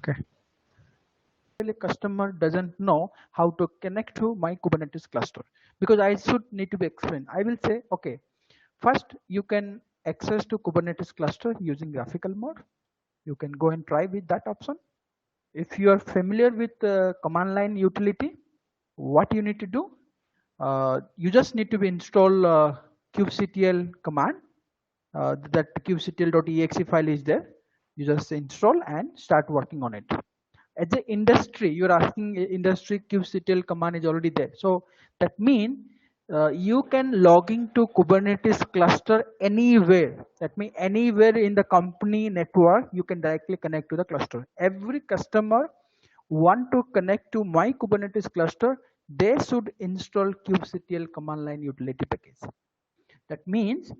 Okay. A customer doesn't know how to connect to my Kubernetes cluster, because I should need to be explained. I will say, okay, first you can access to Kubernetes cluster using graphical mode. You can go and try with that option. If you are familiar with command line utility, what you need to do, you just need to be install kubectl command. That kubectl.exe file is there. You just install and start working on it. As an industry, you're asking industry kubectl command is already there. So that means you can log into Kubernetes cluster anywhere. That means anywhere in the company network, you can directly connect to the cluster. Every customer want to connect to my Kubernetes cluster, they should install kubectl command line utility package. That means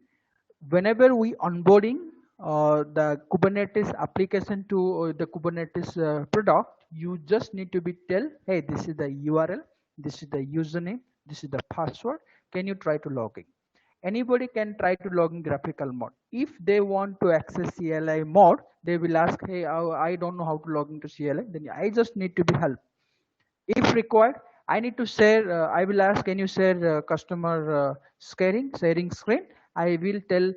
whenever we onboarding the Kubernetes application to the Kubernetes product, you just need to be tell, hey, this is the URL, this is the username, this is the password. Can you try to log in? Anybody can try to log in graphical mode. If they want to access CLI mode, they will ask, hey, I don't know how to log into CLI. Then I just need to be help. If required, I need to share. I will ask, can you share customer sharing screen? I will tell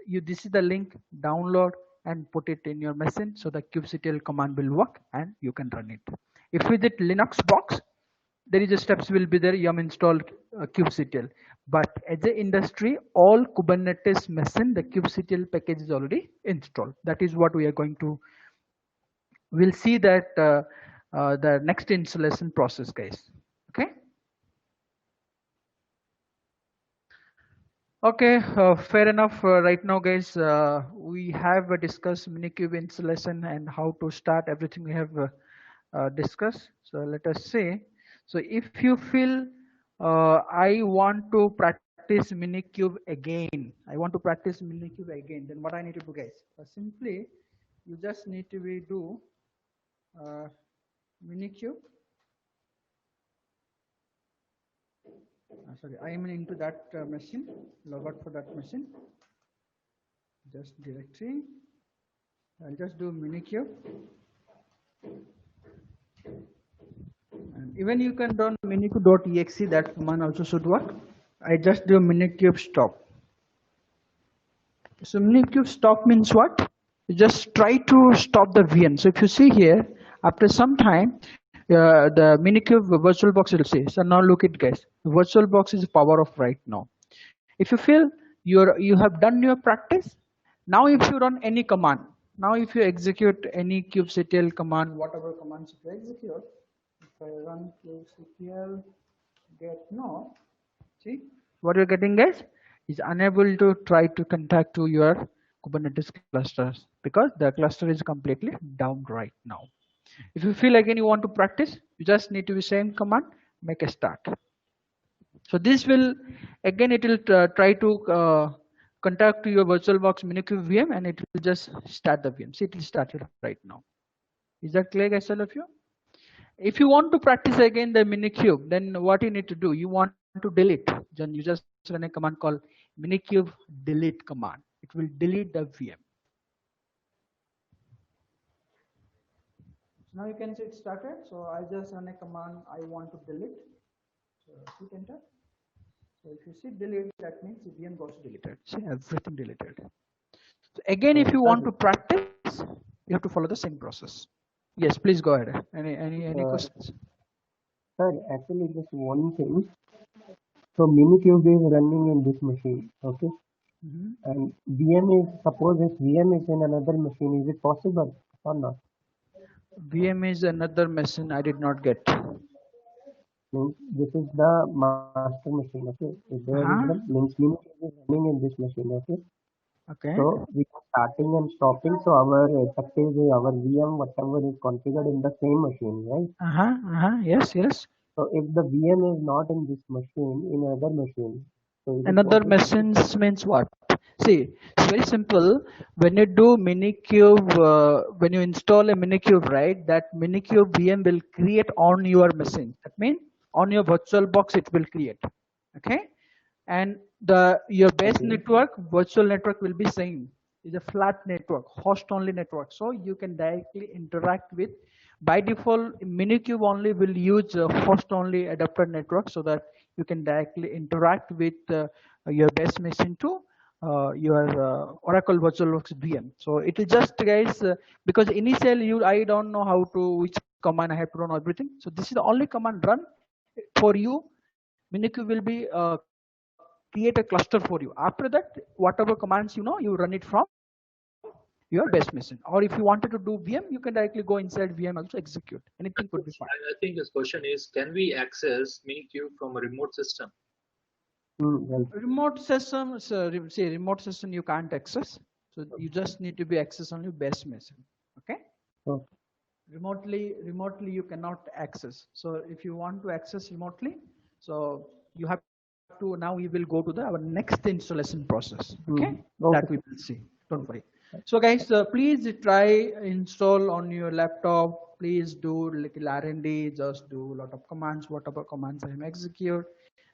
you this is the link, download and put it in your machine, so the kubectl command will work and you can run it. If with it Linux box, there is a steps will be there, yum install kubectl. But as an industry, all Kubernetes machine, the kubectl package is already installed. That is what we are going to. We'll see that the next installation process, guys. Okay. Okay, fair enough. Right now, guys, we have discussed Minikube installation and how to start. Everything we have discussed. So let us see. So if you feel I want to practice Minikube again, then what I need to do, guys? Simply, you just need to do Minikube. Sorry, I am into that machine. Log out for that machine. Just directory. I'll just do Minikube. And even you can run minikube.exe. That command also should work. I just do Minikube stop. So Minikube stop means what? You just try to stop the VM. So if you see here, after some time, the Minikube VirtualBox will say. So now look at, guys. VirtualBox is power off right now. If you feel you have done your practice, now if you run any command, now if you execute any kubectl command, whatever commands you execute, if I run kubectl get no, see what you're getting, guys, is unable to try to contact to your Kubernetes clusters because the cluster is completely down right now. If you feel again you want to practice, you just need to be same command, make a start. So this will again, it will try to contact to your VirtualBox Minikube VM and it will just start the VM. See, it will start right now. Is that clear, guys, all of you? If you want to practice again the Minikube, then what you need to do, you want to delete, then you just run a command called Minikube delete command. It will delete the VM. Now you can see it started. So I just run a command, I want to delete. So hit enter. So if you see delete, that means the VM got deleted. See, everything deleted. So again, if you want to practice, you have to follow the same process. Yes, please go ahead. Any questions? Sir, actually just one thing. So Minikube is running in this machine, okay? And VM is, suppose if VM is in another machine, is it possible or not? VM is another machine, I did not get. Means this is the master machine, okay? There is the links Minikube is running in this machine, okay? Okay. So we are starting and stopping, so our effective our VM, whatever is configured in the same machine, right? Yes, yes. So if the VM is not in this machine, in another machine, so another machine means what? See, it's very simple. When you do Minikube, when you install a Minikube, right, that Minikube VM will create on your machine. That means on your VirtualBox it will create. Okay, and your base network, virtual network will be same. is a flat network, host only network. So you can directly interact with, by default, Minikube only will use host only adapter network so that you can directly interact with your base machine to your Oracle VirtualBox VM. So it is just guys, because initially I don't know how to, which command I have to run everything. So this is the only command run for you. Minikube will be create a cluster for you. After that, whatever commands you run it from your base machine. Or if you wanted to do VM, you can directly go inside VM also execute. Anything could be fine. I think his question is, can we access Minikube from a remote system? Well, Remote system, say remote system you can't access. So you just need to be access on your base machine. Okay. okay. Remotely you cannot access. So if you want to access remotely, so you have to, now we will go to the our next installation process. Okay. That we will see. Don't worry. So guys, please try install on your laptop. Please do little R&D. Just do a lot of commands. Whatever commands I am execute,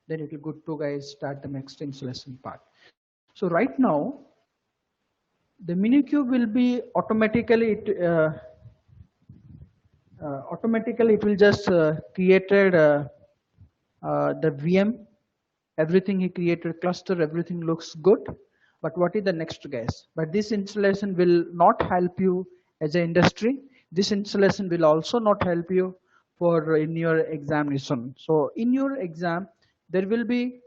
then it will good to guys start the next installation part. So right now, the Minikube will be automatically automatically it will just created the VM. Everything he created cluster, everything looks good. But what is the next guys? But this installation will not help you as an industry. This installation will also not help you for in your examination. So in your exam, there will be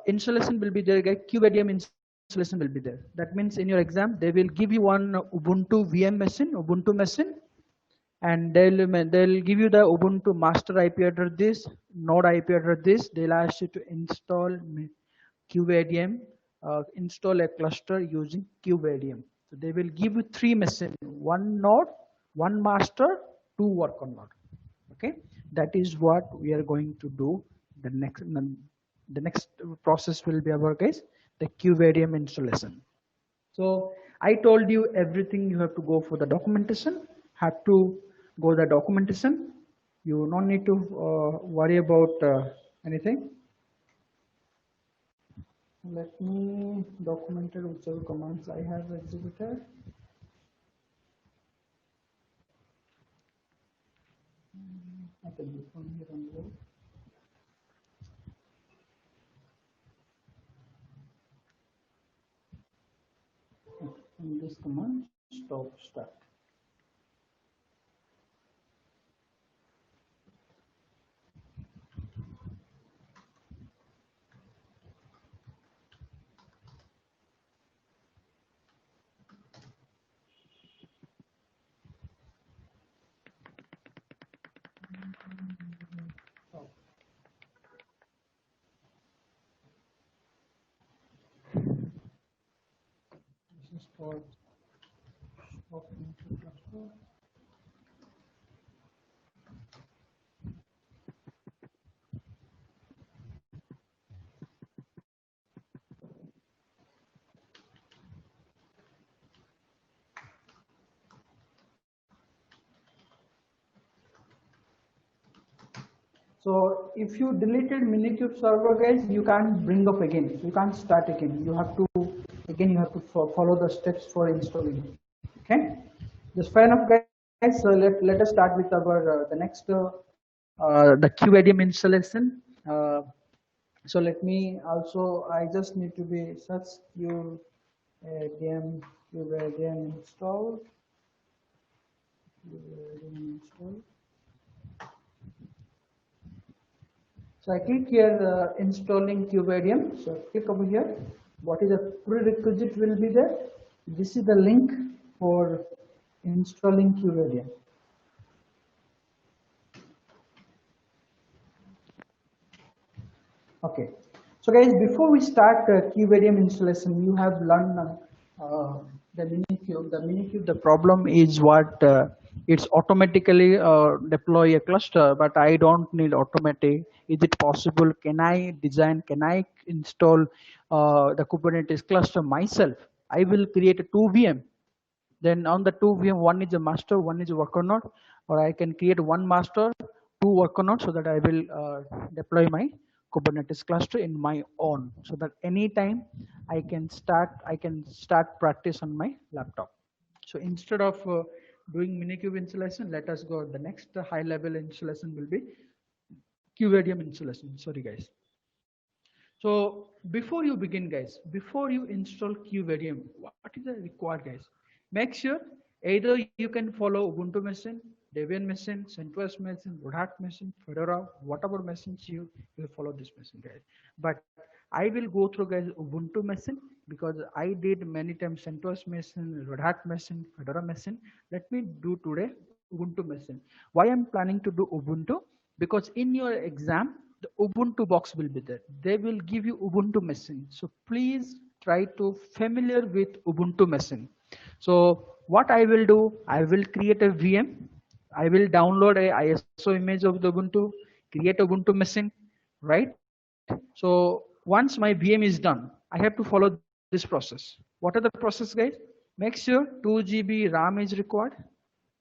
installation will be there, CKA-Day installation will be there. That means in your exam, they will give you one Ubuntu VM machine, Ubuntu machine, and they'll give you the Ubuntu master IP address this, node IP address this. They'll ask you to install CKA-Day, install a cluster using CKA-Day. So they will give you three machines, one node, one master, two work on node. Okay, that is what we are going to do. The next process will be our guys the CKA-Day installation. So I told you everything you have to go for the documentation, have to go the documentation. You don't need to worry about anything. Let me document whichever commands I have executed. I can do from here on the in this command stop start. This is for stop cluster. So if you deleted Minikube server guys, you can't bring up again. You can't start again. You have to follow the steps for installing. Okay, just fair enough guys. So let us start with our the next the CKA-Day installation. So let me also, I just need to be search CKA-Day install. So I click here installing CKA-Day. So click over here. What is the prerequisite will be there? This is the link for installing CKA-Day. Okay. So guys, before we start CKA-Day installation, you have learned the Minikube. The Minikube, the problem is what it's automatically deploy a cluster, but I don't need automatic. Is it possible? Can I design? Can I install the Kubernetes cluster myself? I will create a 2 VM. Then on the 2 VM, one is a master, one is a worker node, or I can create one master, two worker nodes so that I will deploy my Kubernetes cluster in my own, so that anytime I can start practice on my laptop. So instead of doing minikube installation, let us go. The next high level installation will be QVDM installation. Sorry guys. So before you begin, guys, before you install QVarium, what is the required, guys? Make sure either you can follow Ubuntu machine, Debian machine, CentOS machine, Red Hat machine, Fedora, whatever machines you will follow this machine, guys. But I will go through, guys, Ubuntu machine because I did many times CentOS machine, Red Hat machine, Fedora machine. Let me do today Ubuntu machine. Why I'm planning to do Ubuntu? Because in your exam the Ubuntu box will be there. They will give you Ubuntu machine. So please try to familiar with Ubuntu machine. So what I will do, I will create a VM. I will download a ISO image of the Ubuntu, create Ubuntu machine, right? So once my VM is done, I have to follow this process. What are the process, guys? Make sure 2 GB RAM is required,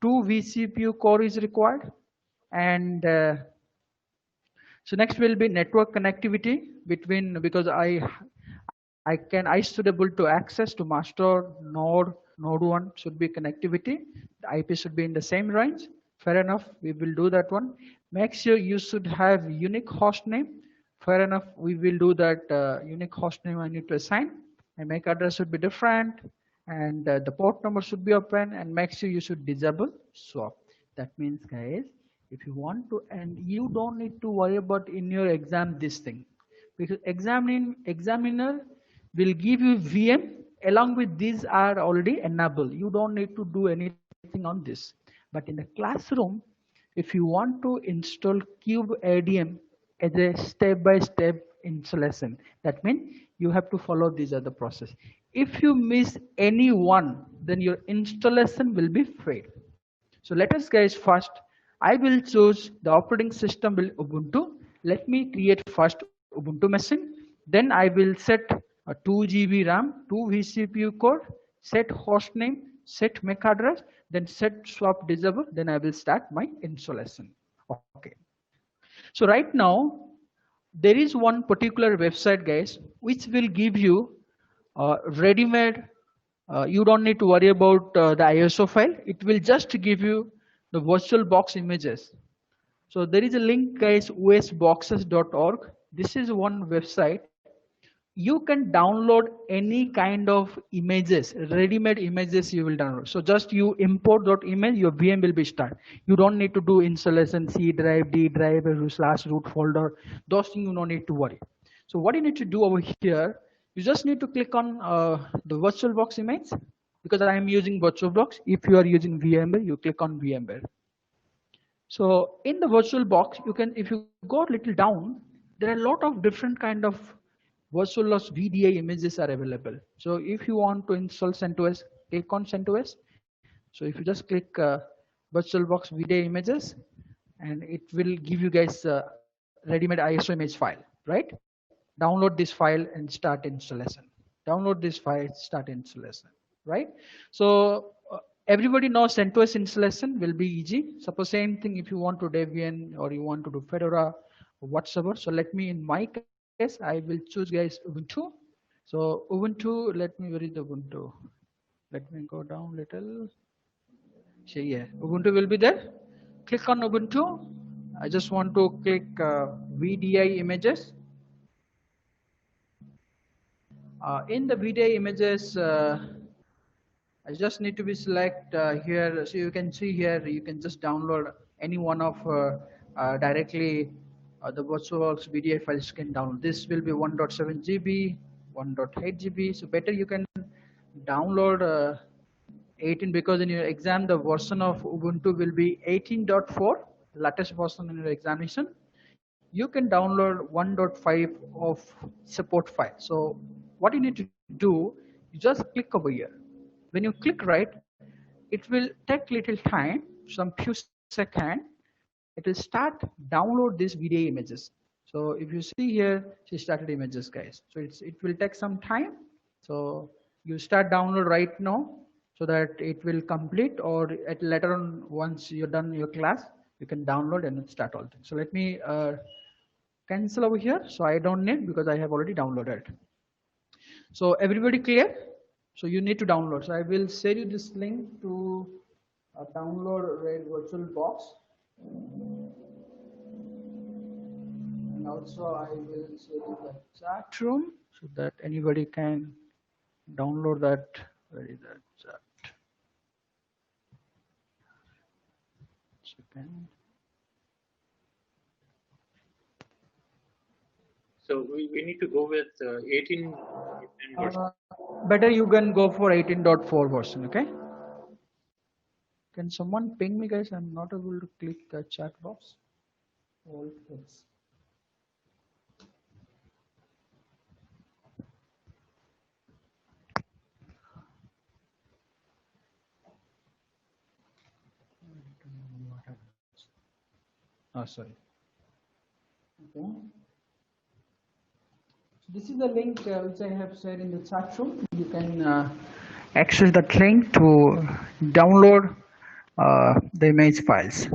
2 vCPU core is required, and so next will be network connectivity between, because I should able to access to master node 1 should be connectivity. The IP should be in the same range. Fair enough, we will do that one. Make sure you should have unique host name. Fair enough, we will do that. Unique host name I need to assign. My MAC address should be different, and the port number should be open, and make sure you should disable swap. That means, guys, if you want to, and you don't need to worry about in your exam this thing, because examiner will give you VM along with these are already enabled. You don't need to do anything on this. But in the classroom, if you want to install CubeADM as a step-by-step installation, that means you have to follow these other process. If you miss any one, then your installation will be failed. So let us, guys, first I will choose the operating system will Ubuntu. Let me create first Ubuntu machine. Then I will set a 2 GB RAM, 2 vCPU core, set host name, set MAC address, then set swap disable. Then I will start my installation. Okay. So right now there is one particular website, guys, which will give you ready-made. You don't need to worry about the ISO file. It will just give you the virtual box images. So there is a link, guys, osboxes.org. This is one website. You can download any kind of images, ready-made images you will download. So just you import that image, your VM will be start. You don't need to do installation, C drive, D drive, slash root folder. Those things you don't need to worry. So what you need to do over here, you just need to click on the VirtualBox image, because I am using VirtualBox. If you are using VMware, you click on VMware. So in the VirtualBox, you can, if you go a little down, there are a lot of different kind of VirtualBox VDI images are available. So if you want to install CentOS, click on CentOS. So if you just click VirtualBox VDI images, and it will give you guys ready-made ISO image file, right? Download this file and start installation. Download this file, start installation, right? So everybody knows CentOS installation will be easy. Suppose same thing if you want to Debian or you want to do Fedora or whatsoever. So let me, in my case, I will choose, guys, Ubuntu. So Ubuntu, let me, where is the Ubuntu? Let me go down little. So yeah, Ubuntu will be there. Click on Ubuntu. I just want to click VDI images. In the VDI images, I just need to be select here. So you can see here, you can just download any one of directly the VirtualBox VDI files can download. This will be 1.7 GB, 1.8 GB. So better you can download 18, because in your exam the version of Ubuntu will be 18.4, latest version in your examination. You can download 1.5 of support file. So what you need to do, you just click over here. When you click right, it will take little time, some few seconds. It will start download these VDA images. So if you see here, she started images, guys. So it will take some time. So you start download right now, so that it will complete, or at later on once you're done your class, you can download and start all things. So let me cancel over here, so I don't need because I have already downloaded. So everybody clear? So you need to download. So I will share you this link to download Red Virtual Box, and also I will share you the chat room so that anybody can download that. Where is that chat? Second. So we need to go with 18 version. Better you can go for 18.4 version, okay? Can someone ping me, guys? I'm not able to click the chat box. All things. Oh, sorry. Okay. So this is the link which I have shared in the chat room. You can access that link to download the image files.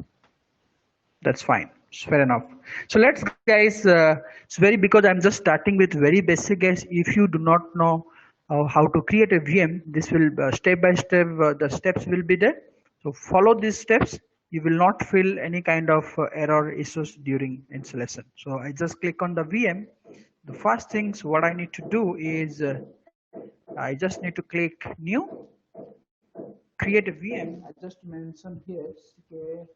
That's fine. It's fair enough. So let's, guys. It's very because I'm just starting with very basic, guys. If you do not know how to create a VM, this will step by step. The steps will be there. So follow these steps. You will not feel any kind of error issues during installation. So I just click on the VM. The first things what I need to do is I just need to click new, create a VM. I just mention here CKA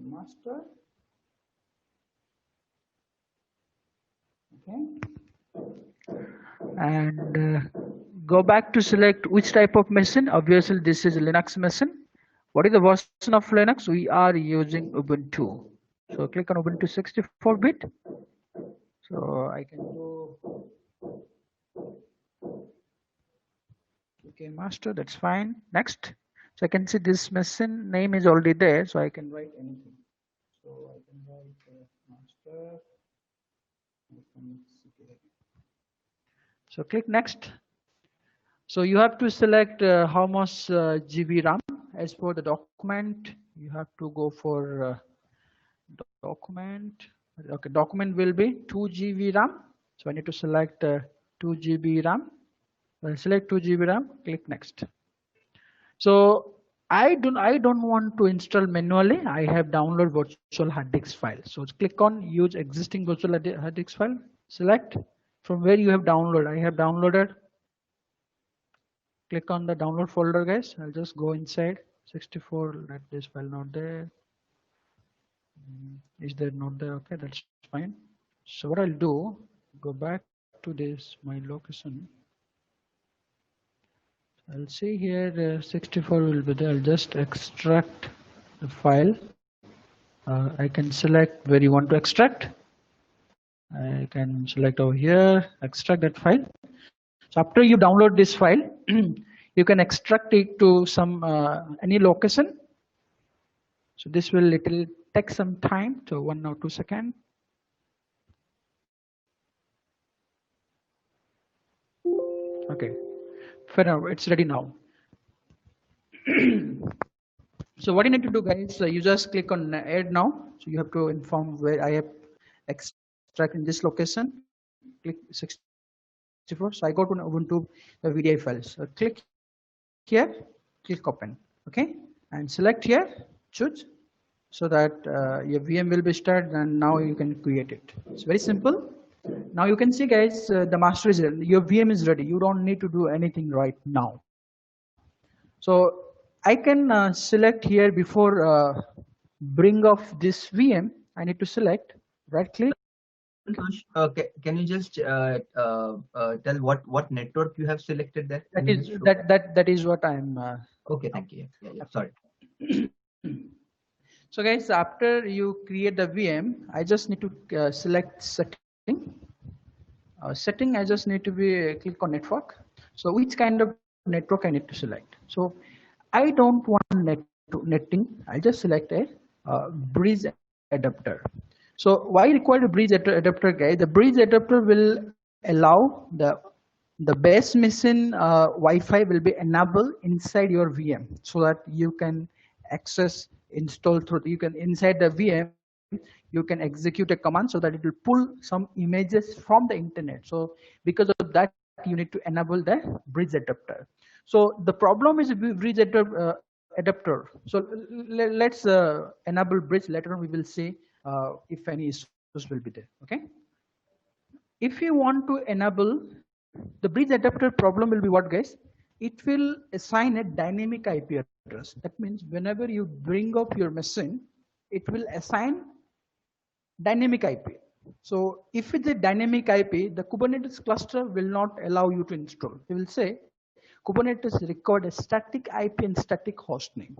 master. Okay, and go back to select which type of machine. Obviously this is Linux machine. What is the version of Linux? We are using Ubuntu. So click on Ubuntu 64-bit. So I can go okay master, that's fine. Next. So I can see this machine name is already there, so I can write anything. So I can write master. So click next. So you have to select how much GB RAM. As for the document, you have to go for document. Okay, document will be 2 GB RAM. So I need to select 2 GB RAM. When select 2 GB RAM, click next. So I don't want to install manually. I have download virtual hard disk file. So click on use existing virtual hard disk file. Select from where you have downloaded. I have downloaded. Click on the download folder, guys. I'll just go inside 64. Let this file not there. Is there not there? Okay, that's fine. So what I'll do, go back to this my location. I'll see here 64 will be there. I'll just extract the file. I can select where you want to extract. I can select over here, extract that file. So after you download this file, you can extract it to some any location. So this will take some time, so 1 or 2 seconds. Okay, fair enough. It's ready now. So what you need to do, guys, you just click on add now. So you have to inform where I have extract in this location. Click 64. So I go to Ubuntu VDI files. So click here, click open. Okay, and select here, choose, so that your VM will be started, and now you can create it. It's very simple. Now you can see, guys, the master is ready. Your VM is ready. You don't need to do anything right now. So I can select here before bring off this VM. I need to select, right click. Can you just tell what network you have selected there? That is what I'm. Okay, thank you. Yeah, sorry. So guys, after you create the VM, I just need to select setting. Setting, I just need to be click on network. So which kind of network I need to select? So I don't want netting. I just select a bridge adapter. So why require a bridge adapter, guys? The bridge adapter will allow the base machine Wi-Fi will be enabled inside your VM, so that you can access install through. You can inside the VM you can execute a command so that it will pull some images from the internet. So because of that, you need to enable the bridge adapter. So the problem is bridge adapter. So let's enable bridge. Later on we will see if any issues will be there. Okay. If you want to enable the bridge adapter, problem will be what, guys? It will assign a dynamic IP address. That means whenever you bring up your machine, it will assign dynamic IP. So if it's a dynamic IP, the Kubernetes cluster will not allow you to install. It will say Kubernetes record a static IP and static hostname.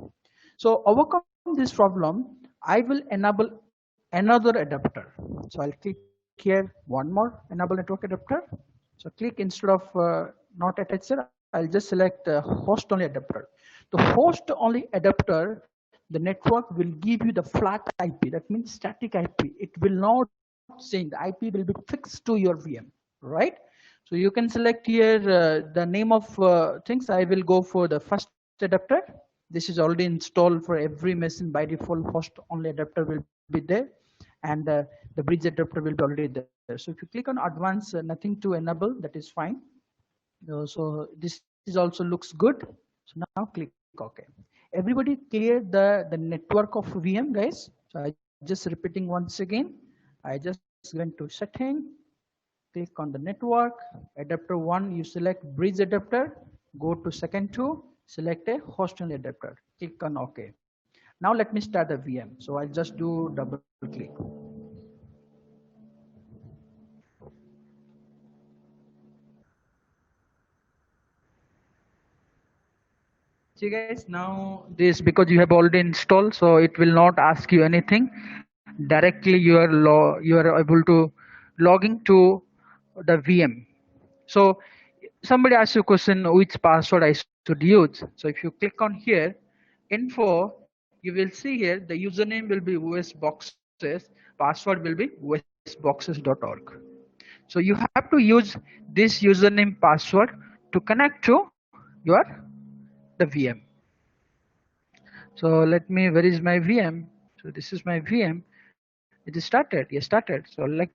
So overcome this problem, I will enable another adapter. So I'll click here one more enable network adapter. So click instead of not attached, I'll just select host only adapter. The host only adapter, the network will give you the flat IP. That means static IP. It will not change. The IP will be fixed to your VM, right? So you can select here the name of things. I will go for the first adapter. This is already installed for every machine by default. Host only adapter will be there, and the bridge adapter will be already there. So if you click on advanced, nothing to enable, that is fine. So this is also looks good. So now click OK. Everybody clear the network of VM, guys? So I just repeating once again. I just went to setting, click on the network, adapter 1, you select bridge adapter, go to second 2, select a host only adapter, click on OK. Now let me start the VM. So I'll just do double click. See guys, now this, because you have already installed, so it will not ask you anything. Directly you are able to logging to the VM. So somebody asks you a question, which password I should use. So if you click on here, info, you will see here the username will be osboxes, password will be osboxes.org. So you have to use this username password to connect to your the VM. So let me, where is my VM? So this is my VM. It is started. Yes, started. So let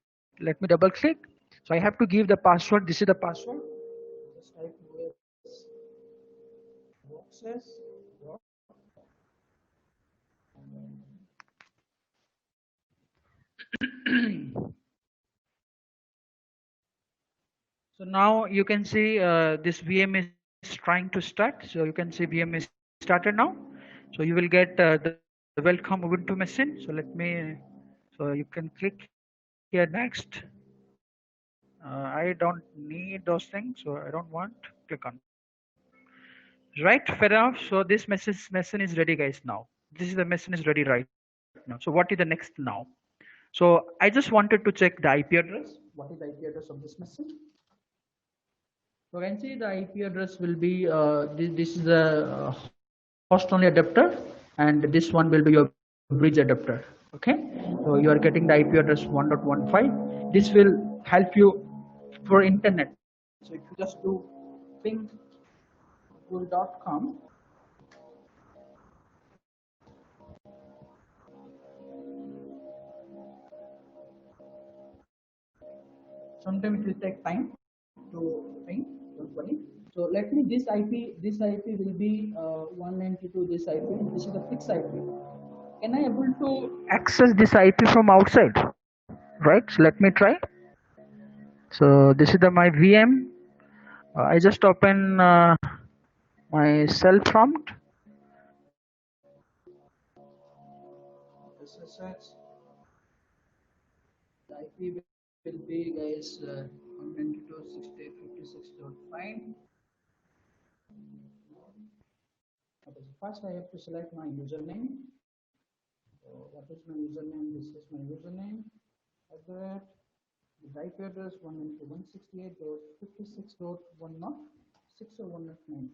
me double click. So I have to give the password. This is the password. Just type boxes. So now you can see this VM is trying to start. So you can see VM is started now. So you will get the welcome Ubuntu machine. So let me, so you can click here next. I don't need those things, so I don't want, click on. Right, fair enough. So this machine is ready, guys. Now this is the machine is ready right now. So what is the next now? So I just wanted to check the IP address. What is the IP address of this machine? So you can see the IP address will be this is the host only adapter, and this one will be your bridge adapter. Okay, so you are getting the IP address 1.15. This will help you for internet. So if you just do ping google.com, sometimes it will take time to ping, don't worry. So let me, this IP will be 192, this IP, this is the fixed IP. Can I able to access this IP from outside? Right, so let me try. So this is the my VM. I just open my cell prompt. SSH. The IP will be, guys, 192.168.56.5. Okay, so first I have to select my username. So what is my username? This is my username. Like that. The IP address 192.168.56.106 or 109.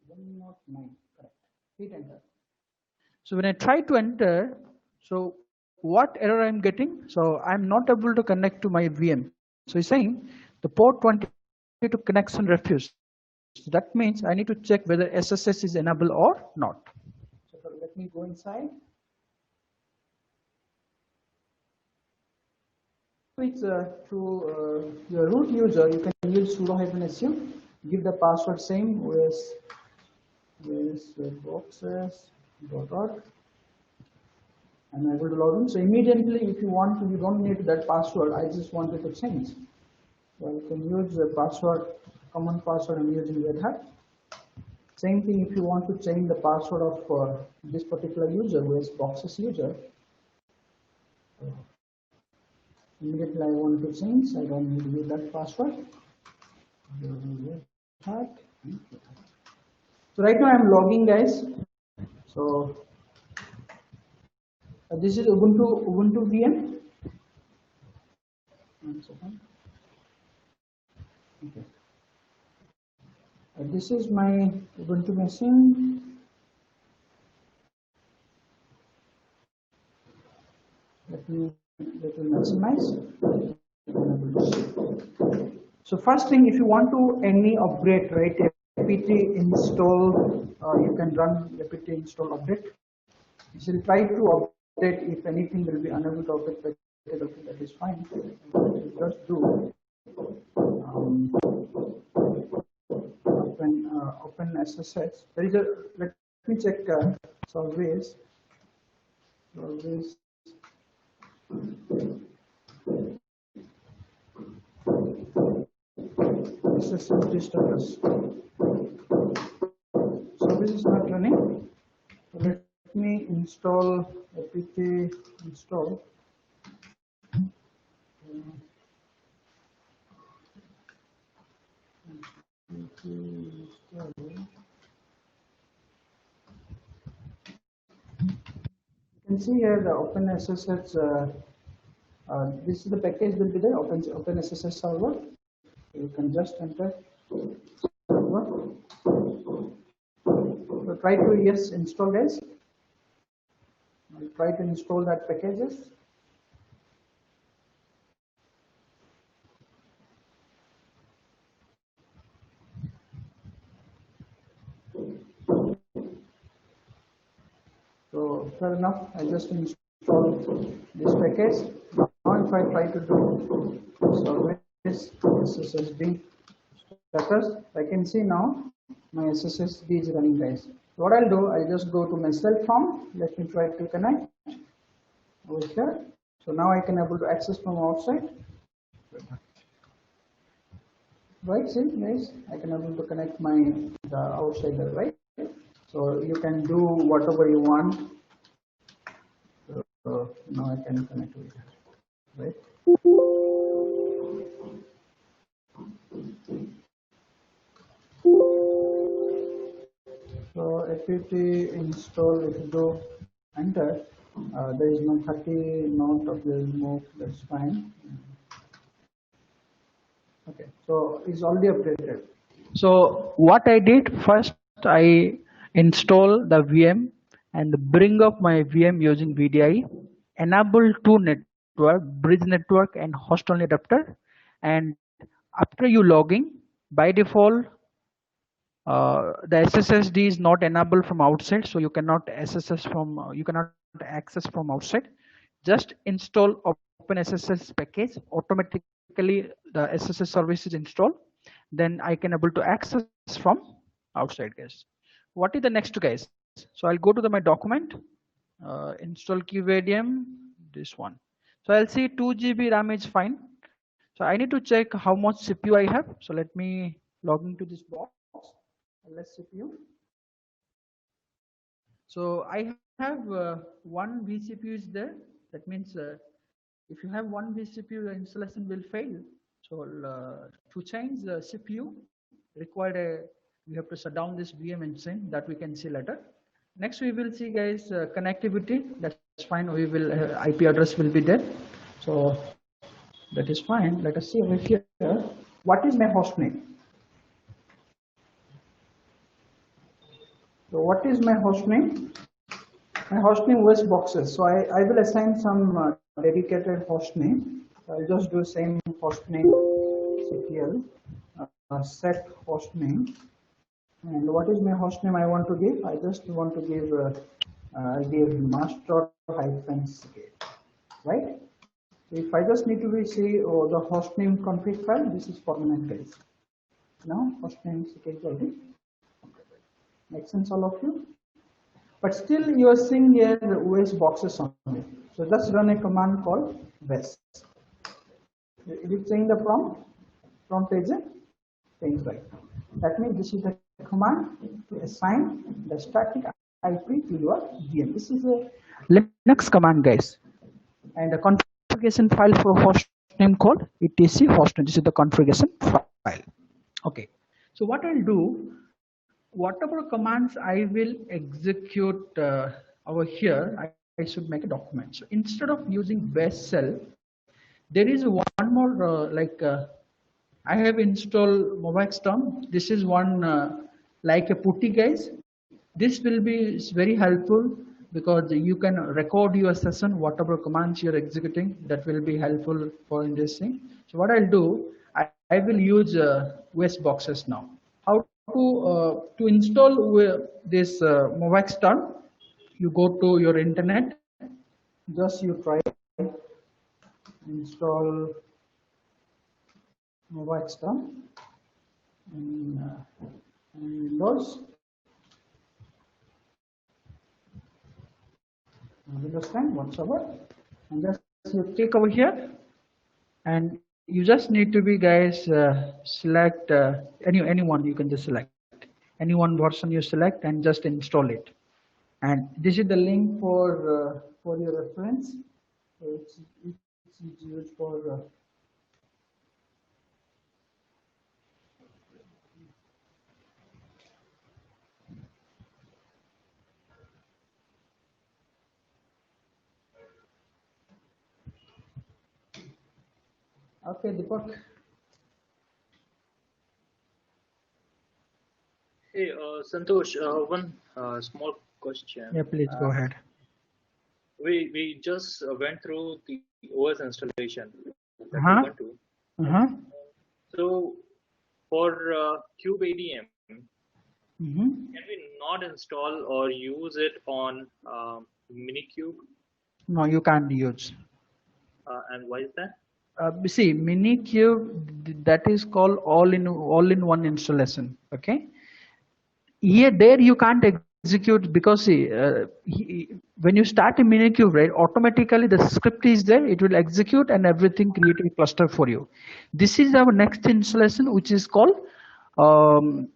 109, correct. Hit enter. So when I try to enter, so what error I'm getting? So I'm not able to connect to my VM. So it's saying the port 22 connection refused. So that means I need to check whether SSH is enabled or not. So let me go inside. switch to your root user, you can use sudo-su, give the password same with boxes.org, and I will log in. So immediately, if you want to, you don't need that password. I just wanted to change. So you can use the password, common password I'm using Red Hat. Same thing if you want to change the password of this particular user, who is boxes user. Immediately I want to change. I don't need to use that password. So right now I'm logging, guys. So this is Ubuntu VM. One second. Okay. This is my Ubuntu machine. Let me maximize. So first thing, if you want to any upgrade, right, apt install, you can run apt install update. You should try to update. If anything will be unable to update, that is fine. Just do open SSH. There is a, let me check surveys. SSH status. Service is not running. So let me install apt install. You can see here the open SSH. This is the package will be there. Open SSH server. You can just enter server. So try to install this. I'll try to install that packages. So fair enough. I just installed this package. Now if I try to do service SSD status, I can see now my SSD is running, guys. So what I'll do, I'll just go to my cell phone. Let me try to connect over here. So now I can able to access from outside. Right, see guys, I can able to connect the outsider, right? So you can do whatever you want. So now I can connect with it, right? So apt install, if you go enter, there is no 30 note of the remove, that's fine. Okay, so it's already updated. So what I did first, I install the VM and bring up my VM using VDI, enable two network, bridge network and host only adapter. And after you logging, by default, the SSD is not enabled from outside, so you cannot access from outside. Just install open SSH package, automatically the SSH service is installed. Then I can able to access from outside, guys. What is the next, guys? So I'll go to my document, install QVDM, this one. So I'll see 2 GB RAM is fine. So I need to check how much CPU I have. So let me log into this box. Less CPU. So I have one vCPU is there. That means if you have one vCPU, the installation will fail. So to change the CPU, we have to shut down this VM and change that. We can see later. Next we will see, guys, connectivity. That's fine. We will IP address will be there. So that is fine. Let us see over here. What is my host name? So what is my host name? My host name was boxes. So I will assign some dedicated host name. I'll just do same host name CTL set host name. And what is my host name I want to give? I just want to give I'll give master-ck, right? If I just need to be say the host name config file, this is permanent guys. Now host name CKA-Day. Makes sense all of you? But still you are seeing here OS boxes only. So just run a command called wes. If you change the prompt is change right. That means this is the command to assign the static IP to your VM. This is a Linux command, guys, and the configuration file for host name called etc hostname. This is the configuration file. Okay. So what I'll do, whatever commands I will execute over here, I should make a document. So instead of using base cell, there is one more I have installed Movaxterm. This is one like a putty, guys. This will be very helpful because you can record your session, whatever commands you're executing. That will be helpful for in this thing. So what I'll do, I will use OS boxes now. How to install this Movaxterm? You go to your internet. Just you try install Movaxterm in Windows. Windows 10 whatsoever, and just you click over here, and you just need to be guys select anyone. You can just select any one version you select and just install it. And this is the link for your reference. So it's used for okay, Deepak. Hey, Santosh, one small question. Yeah, please go ahead. We just went through the OS installation. Ubuntu. So for CubeADM, can we not install or use it on Minikube? No, you can't use. And why is that? See, Minikube, that is called all-in-one installation. Okay. Here, there you can't execute because see, when you start a Minikube, right, automatically the script is there. It will execute and everything create a cluster for you. This is our next installation, which is called.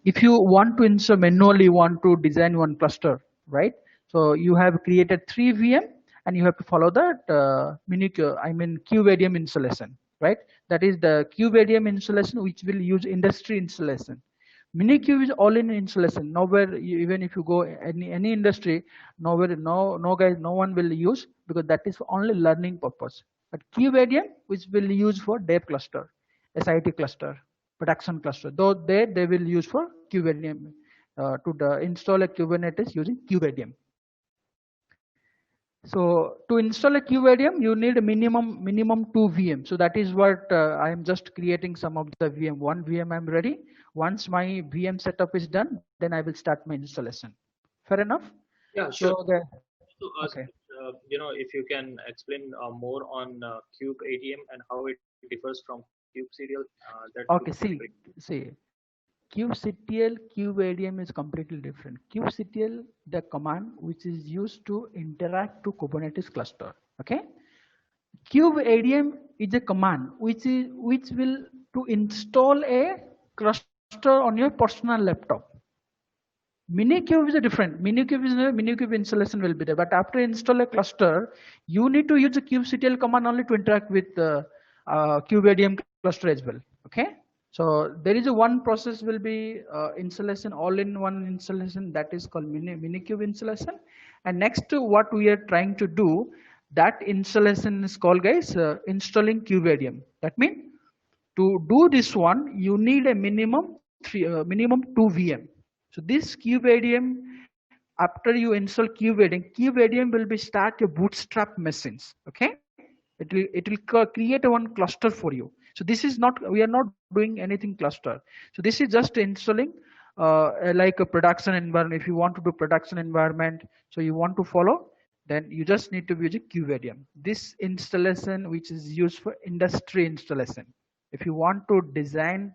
If you want to install manually, you want to design one cluster, right? So you have created 3 VM and you have to follow that CubeADM installation, right? That is the CubeADM installation, which will use industry installation. Minikube is all-in installation. Nowhere, even if you go any industry, nowhere, no guys, no one will use because that is for only learning purpose. But CubeADM, which will use for dev cluster, SIT cluster, production cluster. Though they will use for CubeADM to install a Kubernetes using CubeADM. So to install a CubeADM, you need a minimum 2 VM. So that is what I am just creating some of the VM. One VM I'm ready. Once my VM setup is done, then I will start my installation. Fair enough? Yeah, sure. So okay. If you can explain more on CubeADM and how it differs from kubectl. Okay. See. kubectl, CubeADM is completely different. kubectl, the command which is used to interact to Kubernetes cluster. Okay. CubeADM is a command which will to install a cluster on your personal laptop. Minikube is a different. Minikube installation will be there, but after install a cluster, you need to use a kubectl command only to interact with CubeADM cluster as well. Okay. So there is a one process will be installation, all-in-one installation, that is called Minikube installation. And next to what we are trying to do, that installation is called, guys, installing CubeADM. That means to do this one, you need a minimum 2 VM. So this CubeADM, after you install CubeADM will be start your bootstrap machines. Okay, it will create one cluster for you. So this is not, we are not doing anything cluster. So this is just installing like a production environment. If you want to do production environment, so you want to follow then you just need to be using QVarium. This installation which is used for industry installation. If you want to design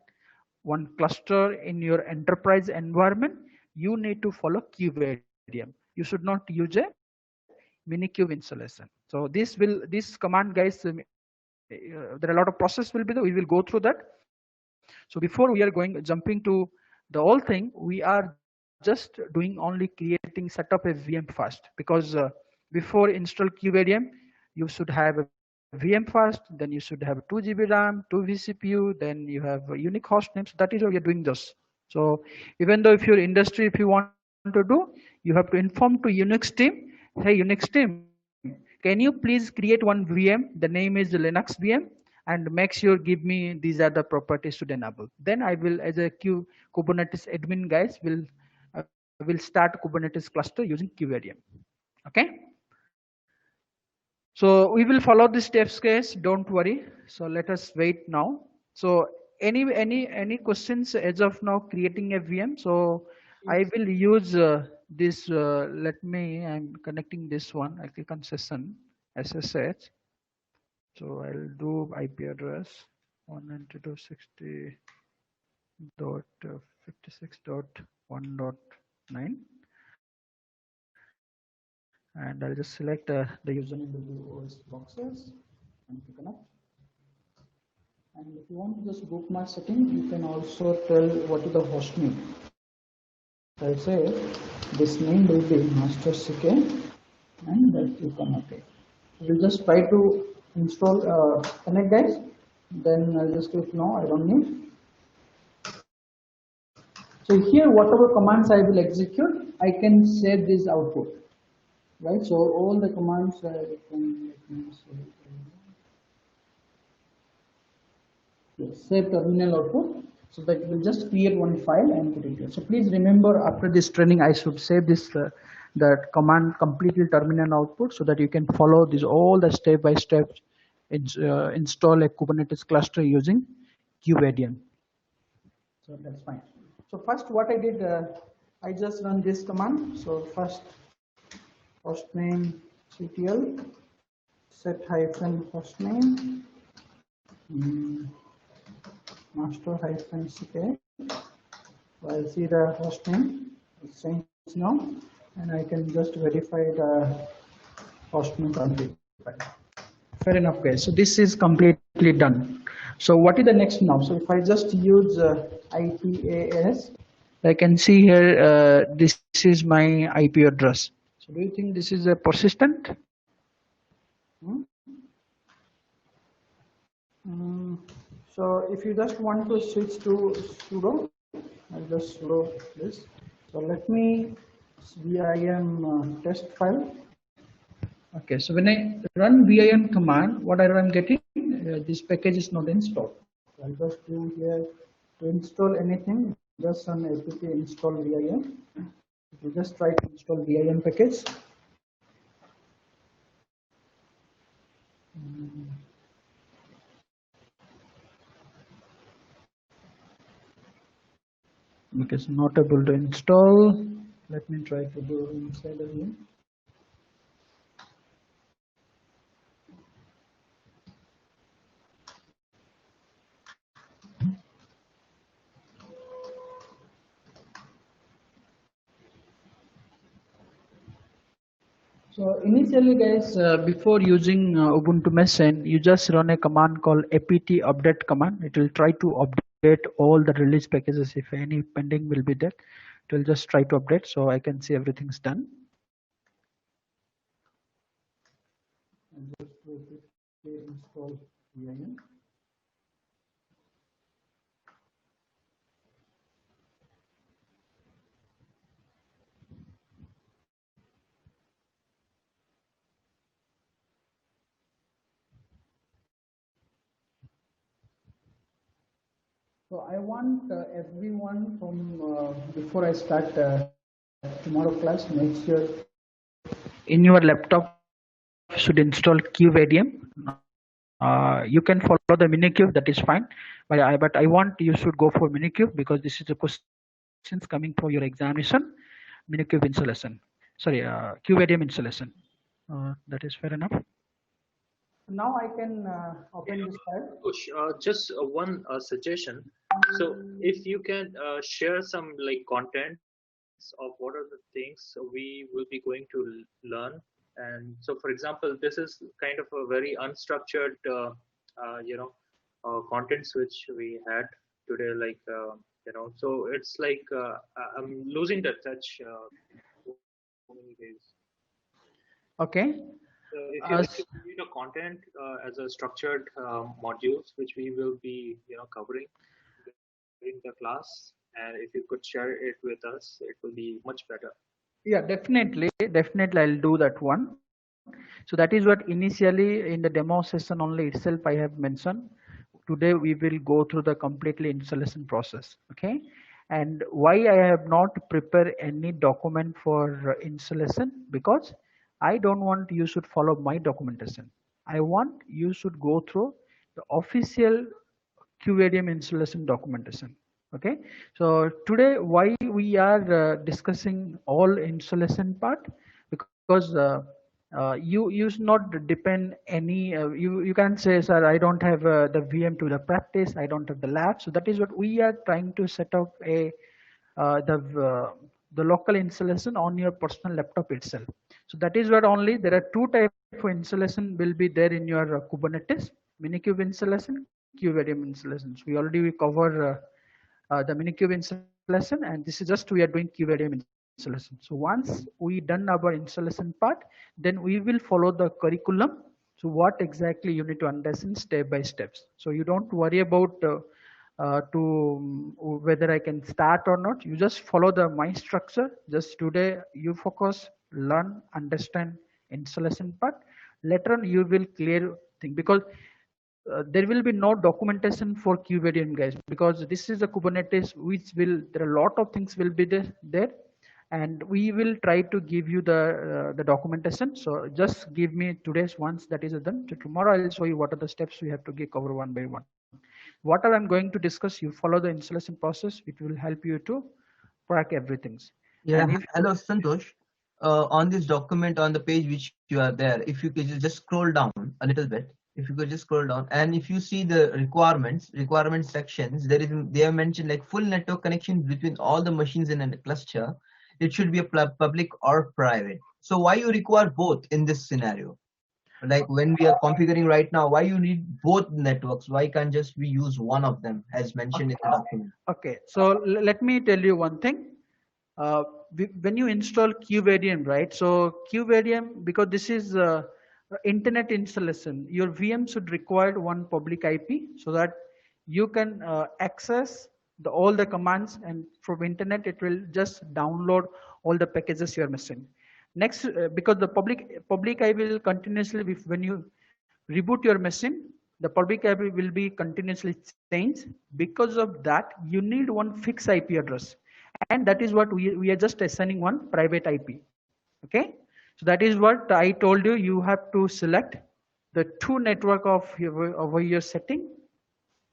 one cluster in your enterprise environment, you need to follow QVarium. You should not use a minikube installation. So this command, guys, there are a lot of process will be there. We will go through that. So before we are jumping to the whole thing, we are just doing only creating setup a VM first, because before install QVarium, you should have a VM first, then you should have 2 GB RAM, 2 vCPU, then you have a unique host name. So that is how we are doing this. So even though if your industry, if you want to do, you have to inform to Unix team, hey Unix team, can you please create one VM? The name is Linux VM, and make sure give me these are the properties to enable. Then I will, as a Kubernetes admin guys, will start Kubernetes cluster using QVarium. Okay. So we will follow the steps, guys. Don't worry. So let us wait now. So any questions as of now creating a VM? So I will use this. Let me. I'm connecting this one. I click on session SSH. So I'll do IP address 192.56.1.9, and I'll just select the username will be OS boxes and click connect. And if you want to just bookmark setting, you can also tell what is the host name. I'll say this name will be master CK, and that you can okay. We'll just try to install connect, guys. Then I'll just click no, I don't need. So here whatever commands I will execute, I can save this output, right? So all the commands I can save terminal output, so that will just create one file and put it here. So please remember, after this training I should save this that command completely terminal output, so that you can follow this all the step by step install a Kubernetes cluster using QVarium. So that's fine. So first what I did, I just run this command. So first hostname ctl set -hostname master -ck. So I'll see the hostname. It's changed now, and I can just verify the hostname complete. Fair enough, guys. So this is completely done. So what is the next now? So if I just use IPAS, I can see here this is my IP address. So do you think this is a persistent? So if you just want to switch to sudo, I'll just sudo this. So let me vim test file. Okay, so when I run vim command, what I'm getting, this package is not installed. So I'll just do here to install anything, just run apt install vim. You just try to install vim package. Okay, it's not able to install. Let me try to do inside the VM. So initially, guys, before using Ubuntu machine, you just run a command called apt update command. It will try to update all the release packages. If any pending will be there, it will just try to update. So I can see everything's done. And just install vim. So I want everyone from before I start tomorrow class, make sure in your laptop should install QVarium. You can follow the minikube, that is fine. But I want you should go for minikube, because this is the questions coming for your examination. Minikube installation, sorry, QVarium installation. That is fair enough. Now I can open this file. Push, just one suggestion. So if you can share some like contents of what are the things we will be going to learn. And so, for example, this is kind of a very unstructured, contents which we had today. Like, so it's like I'm losing the touch. So many days. Okay. If you create a content as a structured modules which we will be covering during the class, and if you could share it with us, it will be much better. Yeah, definitely I'll do that one. So that is what initially in the demo session only itself I have mentioned. Today we will go through the completely installation process. Okay, and why I have not prepared any document for installation, because I don't want you should follow my documentation. I want you should go through the official QADM installation documentation. Okay, so today why we are discussing all installation part, because you should not depend any you can say, sir, I don't have the VM to the practice, I don't have the lab. So that is what we are trying to set up a the local installation on your personal laptop itself. So that is what only there are two type of installation will be there in your Kubernetes: minikube installation, QVDM installations. We already cover the minikube installation, and this is just we are doing QVDM installation. So once we done our installation part, then we will follow the curriculum. So what exactly you need to understand step by steps. So you don't worry about whether I can start or not. You just follow the my structure. Just today you focus, learn, understand installation part. Later on you will clear thing, because there will be no documentation for QVDM, guys, because this is a Kubernetes which will, there are a lot of things will be there, and we will try to give you the documentation. So just give me today's once that is done. So tomorrow I'll show you what are the steps we have to cover one by one. Whatever I'm going to discuss, you follow the installation process. It will help you to track everything. Yeah, And if hello Santosh. On this document on the page which you are there, if you could just scroll down a little bit, if you could just scroll down, and if you see the requirement sections, they have mentioned like full network connection between all the machines in a cluster. It should be a public or private. So why you require both in this scenario? Like when we are configuring right now, why you need both networks? Why can't just we use one of them as mentioned in the document? okay, so let me tell you one thing. uh, when you install QVariant, right? So QVariant, because this is internet installation, your VM should require one public IP so that you can access all the commands, and from internet it will just download all the packages you are missing. Next, because the public IP will continuously, when you reboot your machine, the public IP will be continuously changed. Because of that, you need one fixed IP address, and that is what we are just assigning one private IP. Okay, so that is what I told you. You have to select the two network of over your setting.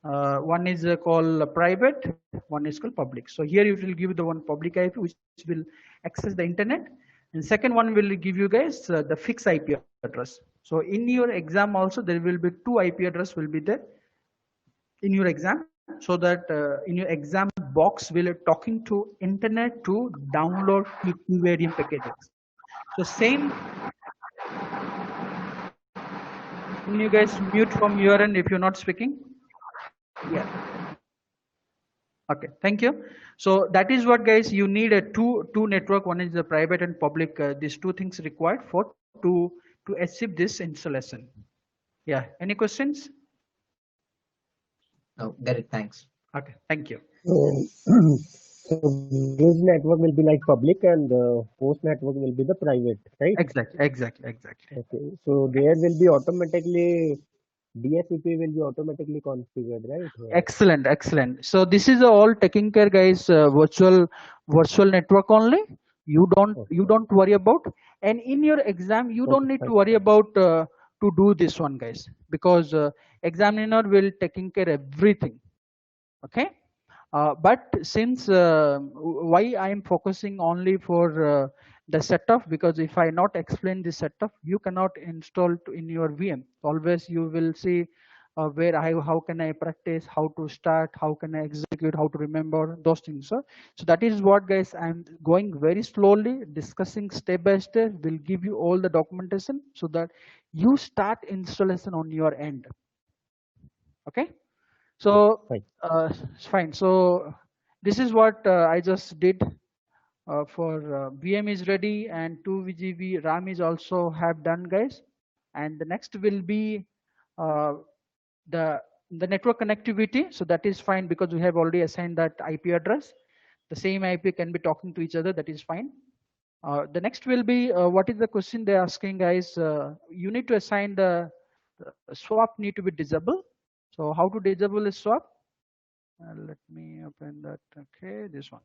One is called private, one is called public. So here it will give the one public IP which will access the internet, and second one will give you guys the fixed IP address. So in your exam also there will be two IP address will be there in your exam, so that in your exam box will talking to internet to download QVariant packages. So same. Can you guys mute from your end if you're not speaking? Yeah. Okay, thank you. So that is what, guys, you need a two network. One is the private and public. These two things required for to achieve this installation. Yeah. Any questions? No, get it. Thanks. Okay, thank you. So this network will be like public, and the host network will be the private, right? Exactly. Okay. So there will be automatically DSCP will be automatically configured, right? Excellent. So this is all taking care, guys. Virtual network only. You don't worry about. And in your exam, you don't need to worry about to do this one, guys, because examiner will taking care everything. Okay. But since why I am focusing only for the setup, because if I not explain the setup, you cannot install in your VM. Always you will see where how can I practice, how to start, how can I execute, how to remember those things. So that is what, guys, I'm going very slowly, discussing step by step, will give you all the documentation so that you start installation on your end. Okay, so Fine. fine. So this is what I just did. For VM is ready, and 2 GB RAM is also have done, guys. And the next will be uh, the network connectivity. So that is fine because we have already assigned that IP address. The same IP can be talking to each other. That is fine. The next will be what is the question they're asking, guys? You need to assign the swap need to be disabled. So how to disable a swap? Let me open that. Okay, this one.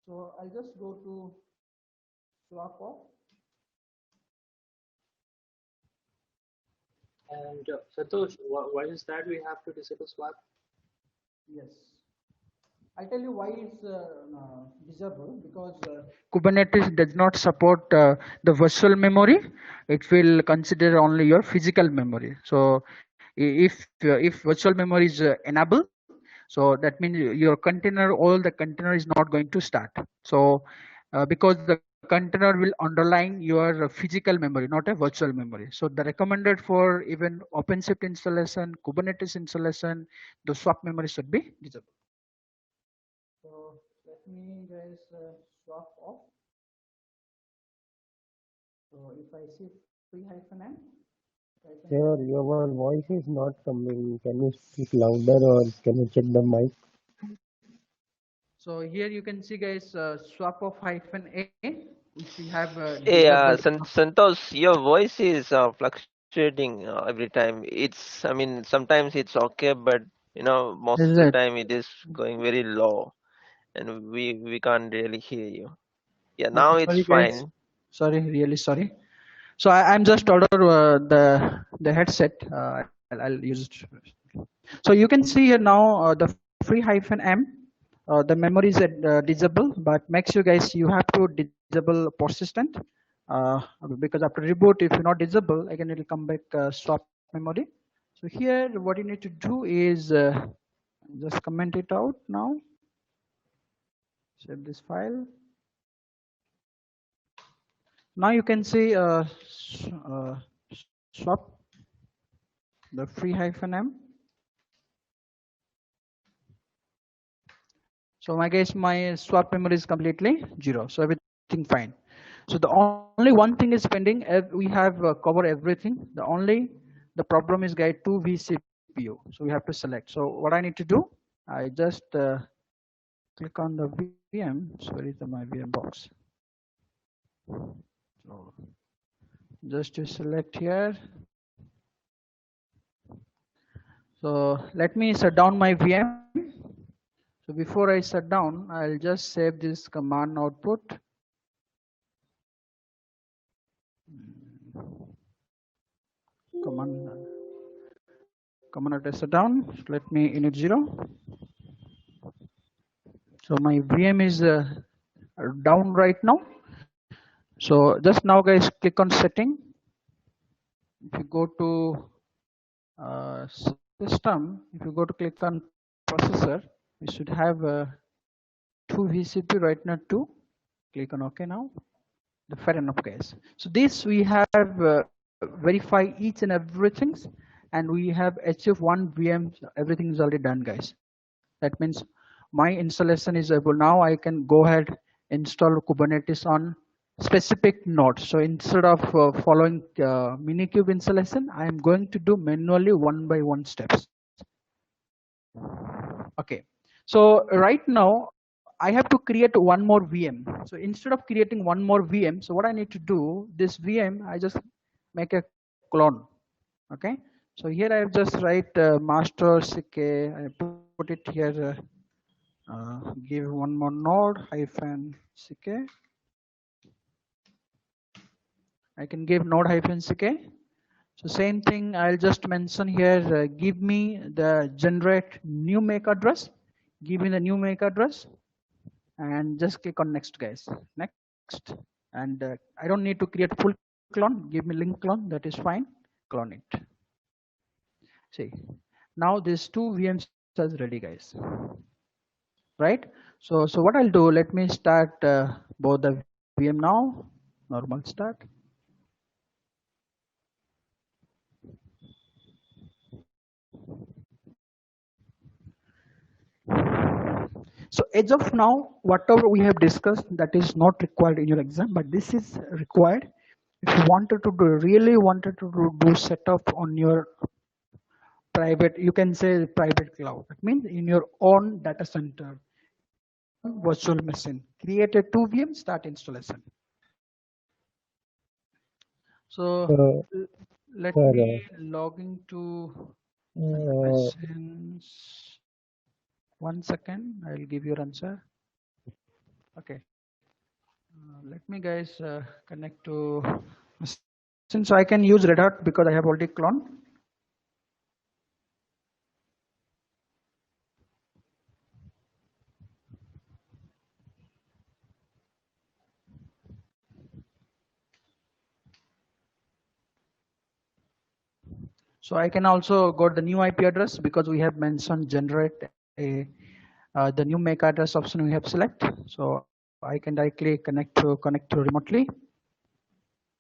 So I'll just go to swap off. And Santosh, why is that we have to disable swap? Yes. I'll tell you why it's disabled, because Kubernetes does not support the virtual memory. It will consider only your physical memory. So if virtual memory is enabled, so that means your container, all the container is not going to start. So because the container will underline your physical memory, not a virtual memory. So the recommended for even OpenShift installation, Kubernetes installation, the swap memory should be disabled. So let me, guys, swap off. So if I see free hyphen m, Sir, your voice is not coming. Can you speak louder or can you check the mic? so here you can see, guys, swap of hyphen a, which we have Hey, disabled. Santosh, your voice is fluctuating every time. I mean, sometimes it's okay, but most of Is the it? time it is going very low, and we can't really hear you. Yeah, Okay, now it's sorry, guys. fine. Sorry, really sorry. So I'm just order the headset. I'll use it. So you can see here now the free hyphen m. The memory is disable, but make sure, guys, you have to disable persistent, uh, because after reboot, if you not disable, again it will come back swap memory. So here, what you need to do is just comment it out now. Save this file. Now you can see swap the free hyphen m. So my guess, my swap memory is completely 0. So everything fine. So the only one thing is pending. We have covered everything. The problem is guide to vCPU. So we have to select. So what I need to do, I just click on the VM. So where is my VM box? So just to select here. So let me shut down my VM. So before I shut down, I'll just save this command output. Command address down. Let me init 0. So my VM is down right now. So just now, guys, click on setting. If you go to system, if you go to click on processor, we should have 2 VCP right now 2. Click on OK now. The fair enough, guys. So this we have verify each and everything, and we have achieved 1 VM. Everything is already done, guys. That means my installation is able. Now I can go ahead install Kubernetes on specific nodes. So instead of following Minikube installation, I am going to do manually 1 by 1 steps. Okay. So right now I have to create one more VM. So instead of creating one more VM, so what I need to do, this VM, I just make a clone. Okay. So here I have just write master CK. I put it here. Give one more node hyphen CK. I can give node hyphen CK. So same thing, I'll just mention here, give me the generate new MAC address. Give me the new MAC address and just click on next, guys. Next. and I don't need to create full clone. Give me link clone, that is fine. Clone it. See, now these two VMs are ready, guys. Right? So what I'll do, let me start both the VM now. Normal start. So as of now, whatever we have discussed, that is not required in your exam, but this is required if you wanted to do, really wanted to do setup on your private, you can say private cloud. That means in your own data center, your own virtual machine. Create a 2 VM, start installation. So let me log into machines. 1 second, I'll give you an answer. Okay. Let me guys connect to machine. So I can use Red Hat because I have already cloned. So I can also go the new IP address because we have mentioned generate a the new MAC address option we have select. So I can directly connect to remotely.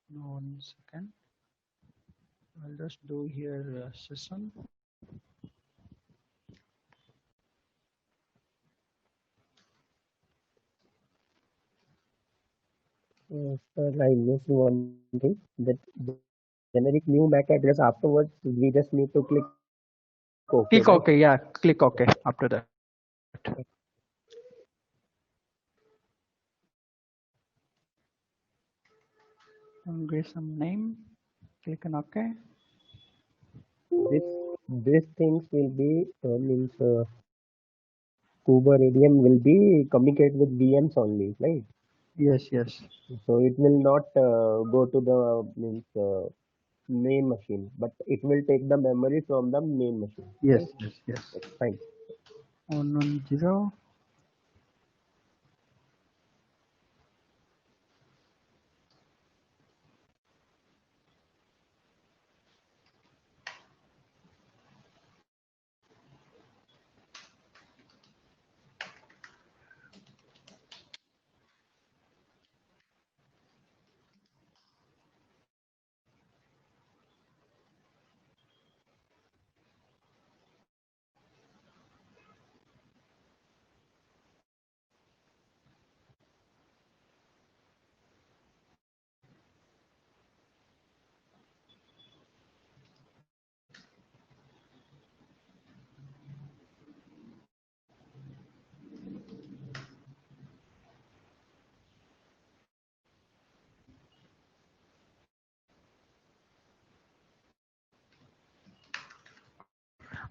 1 second. I'll just do here session. Sir, I missed one thing, that generic new MAC address afterwards, we just need to click OK, right? Click OK, yeah, click OK after that. Give some name, click on OK. These things will be means KubeADM will be communicate with VMs only, right? Yes, yes. So it will not go to the means main machine, but it will take the memory from the main machine. Yes, Right? yes, yes. That's fine. 110.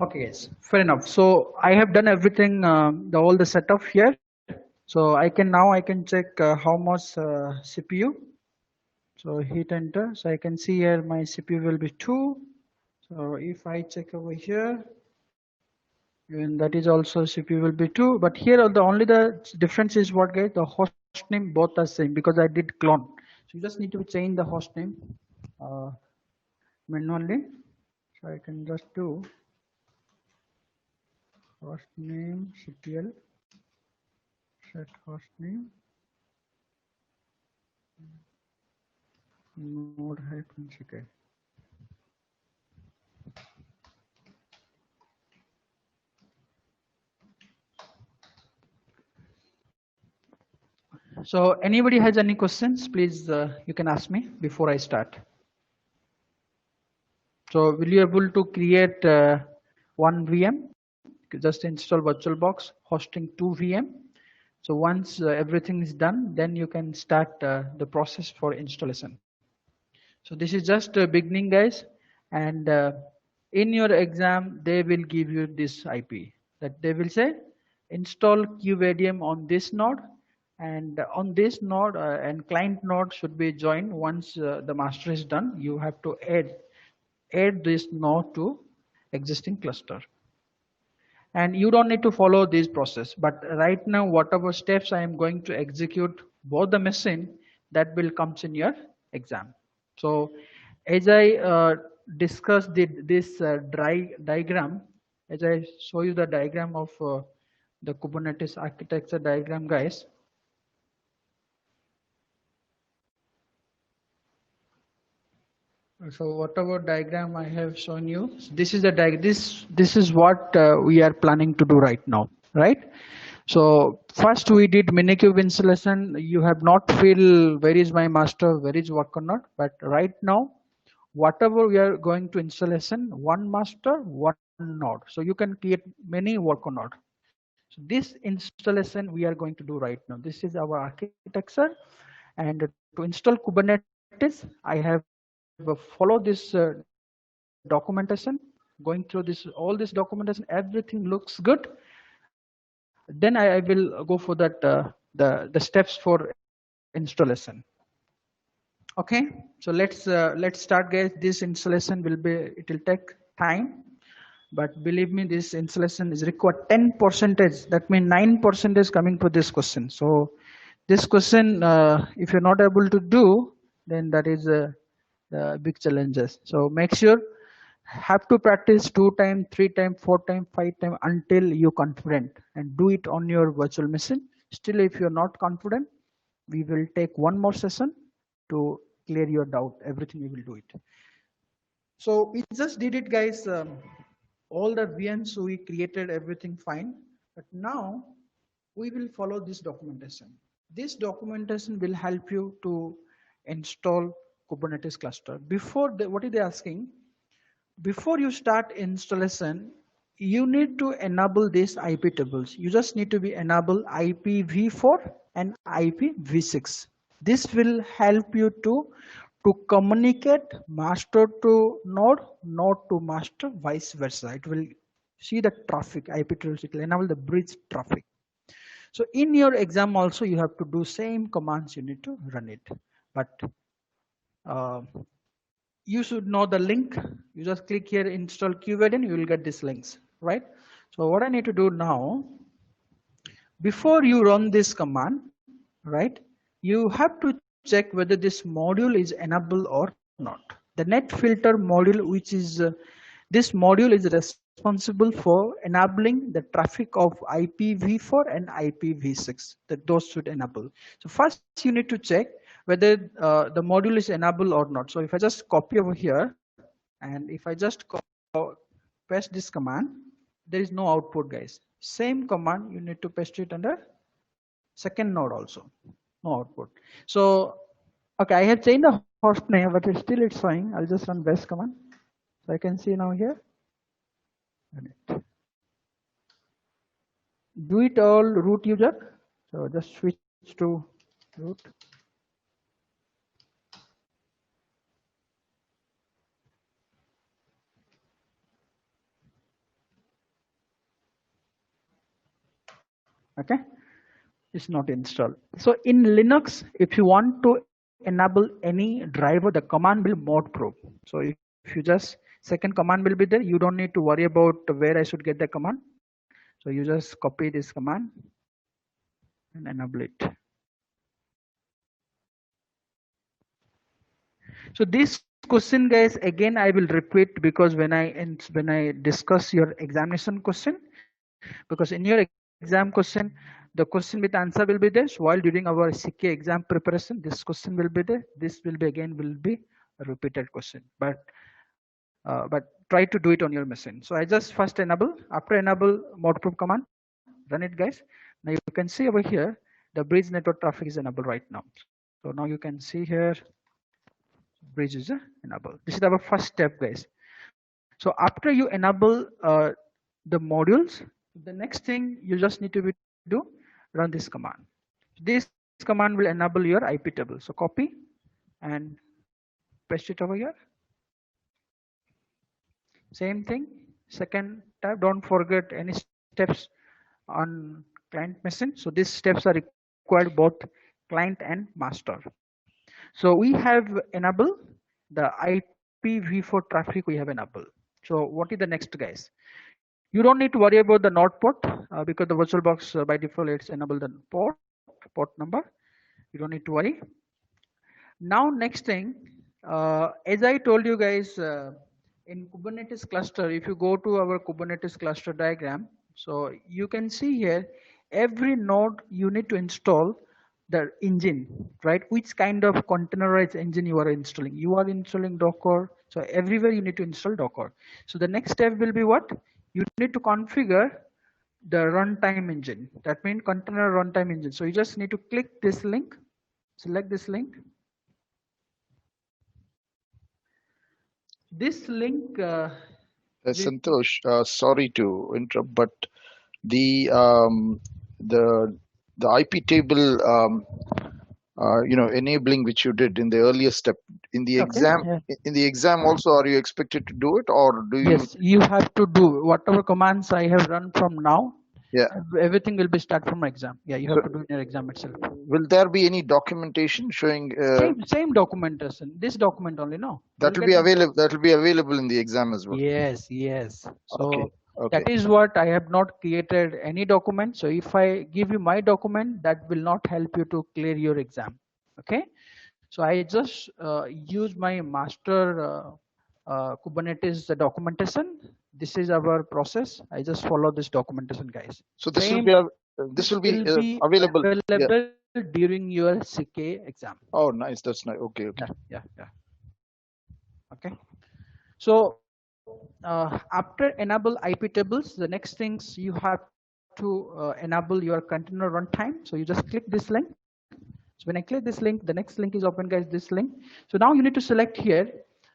Okay, yes, fair enough. So I have done everything, all the setup here. So I can check how much CPU. So hit enter. So I can see here my CPU will be 2. So if I check over here, and that is also CPU will be 2. But here the difference is what, guys? The host name both are same because I did clone. So you just need to change the host name manually. So I can just do host name CTL set host name node-ck. So anybody has any questions, please you can ask me before I start. So will you able to create one VM? Just install VirtualBox hosting 2 VM. So once everything is done, then you can start the process for installation. So this is just a beginning, guys, and in your exam they will give you this IP that they will say install CubeADM on this node, and on this node and client node should be joined. Once the master is done, you have to add this node to existing cluster. And you don't need to follow this process, but right now whatever steps I am going to execute both the machine, that will comes in your exam. So as I discussed this diagram, as I show you the diagram of the Kubernetes architecture diagram, guys. So whatever diagram I have shown you, this is the this is what we are planning to do right now, right? So first we did minikube installation. You have not feel where is my master, where is work or not, but right now whatever we are going to installation, one master, one node. So you can create many work or node. So this installation we are going to do right now. This is our architecture, and to install Kubernetes, I have followed this documentation, going through all this documentation. Everything looks good. Then I will go for that the steps for installation. Okay, so let's start, guys. This installation it will take time, but believe me, this installation is required 10%. That means 9% coming for this question. So this question, if you're not able to do, then that is the big challenges. So make sure have to practice 2 times, 3 times, 4 times, 5 times until you're confident, and do it on your virtual machine. Still, if you're not confident, we will take one more session to clear your doubt. Everything we will do it. So we just did it, guys. All the VMs we created, everything fine. But now we will follow this documentation. This documentation will help you to install Kubernetes cluster. Before what are they asking? Before you start installation, you need to enable these IP tables. You just need to be enable IPv4 and IPv6. This will help you to communicate master to node, node to master, vice versa. It will see the traffic IP tables. It will enable the bridge traffic. So in your exam also you have to do same commands. You need to run it, but you should know the link. You just click here, install KubeAD, and you will get these links, right? So what I need to do now, before you run this command, right, you have to check whether this module is enabled or not. The net filter module, which is this module is responsible for enabling the traffic of IPv4 and IPv6. That those should enable. So first you need to check whether the module is enabled or not. So if I just copy over here, and if I just paste this command, there is no output, guys. Same command you need to paste it under second node also, no output. So okay, I have changed the host name, but still it's showing. I'll just run best command, so I can see now here. Do it all root user. So just switch to root. Okay, it's not installed. So in Linux, if you want to enable any driver, the command will modproof. So if you just second command will be there, you don't need to worry about where I should get the command. So you just copy this command and enable it. So this question, guys, again I will repeat, because when I discuss your examination question, because in your exam question, the question with answer will be there. So while during our CKA exam preparation, this question will be there. This will be a repeated question, but try to do it on your machine. So I just first enable. After enable modproof command, run it, guys. Now you can see over here the bridge network traffic is enabled right now. So now you can see here bridge is enabled. This is our first step, guys. So after you enable the modules, the next thing you just need to do, run this command. This command will enable your IP table. So copy and paste it over here. Same thing, second tab, don't forget any steps on client machine. So these steps are required both client and master. So we have enabled the IPv4 traffic, we have enabled. So what is the next, guys? You don't need to worry about the node port because the VirtualBox by default it's enable the port number. You don't need to worry. Now next thing, as I told you guys, in Kubernetes cluster, if you go to our Kubernetes cluster diagram, so you can see here every node you need to install the engine, right? Which kind of containerized engine you are installing? You are installing Docker, so everywhere you need to install Docker. So the next step will be what? You need to configure the runtime engine. That means container runtime engine. So you just need to click this link, select this link. This link Santosh, sorry to interrupt, but the um, the the IP table enabling which you did in the earlier step in the okay, exam yeah. in the exam also, are you expected to do it, or do you? Yes, you have to do whatever commands I have run from now. Yeah. Everything will be start from exam. Yeah, you have So to do in your exam itself. will there be any documentation showing Same documentation. This document only, no. that will be available? That will be available in the exam as well. Yes, yes. So Okay. that is what I have not created any document. So if I give you my document, that will not help you to clear your exam. Okay. So I just use my master Kubernetes documentation. This is our process. I just follow this documentation, guys. So this Same will be available. available Yeah. during your CKA exam. Oh, nice. That's nice. Okay. Okay. Yeah. Okay. So after enable IP tables, the next things you have to enable your container runtime. So you just click this link. So when I click this link, the next link is open, guys, this link. So now you need to select here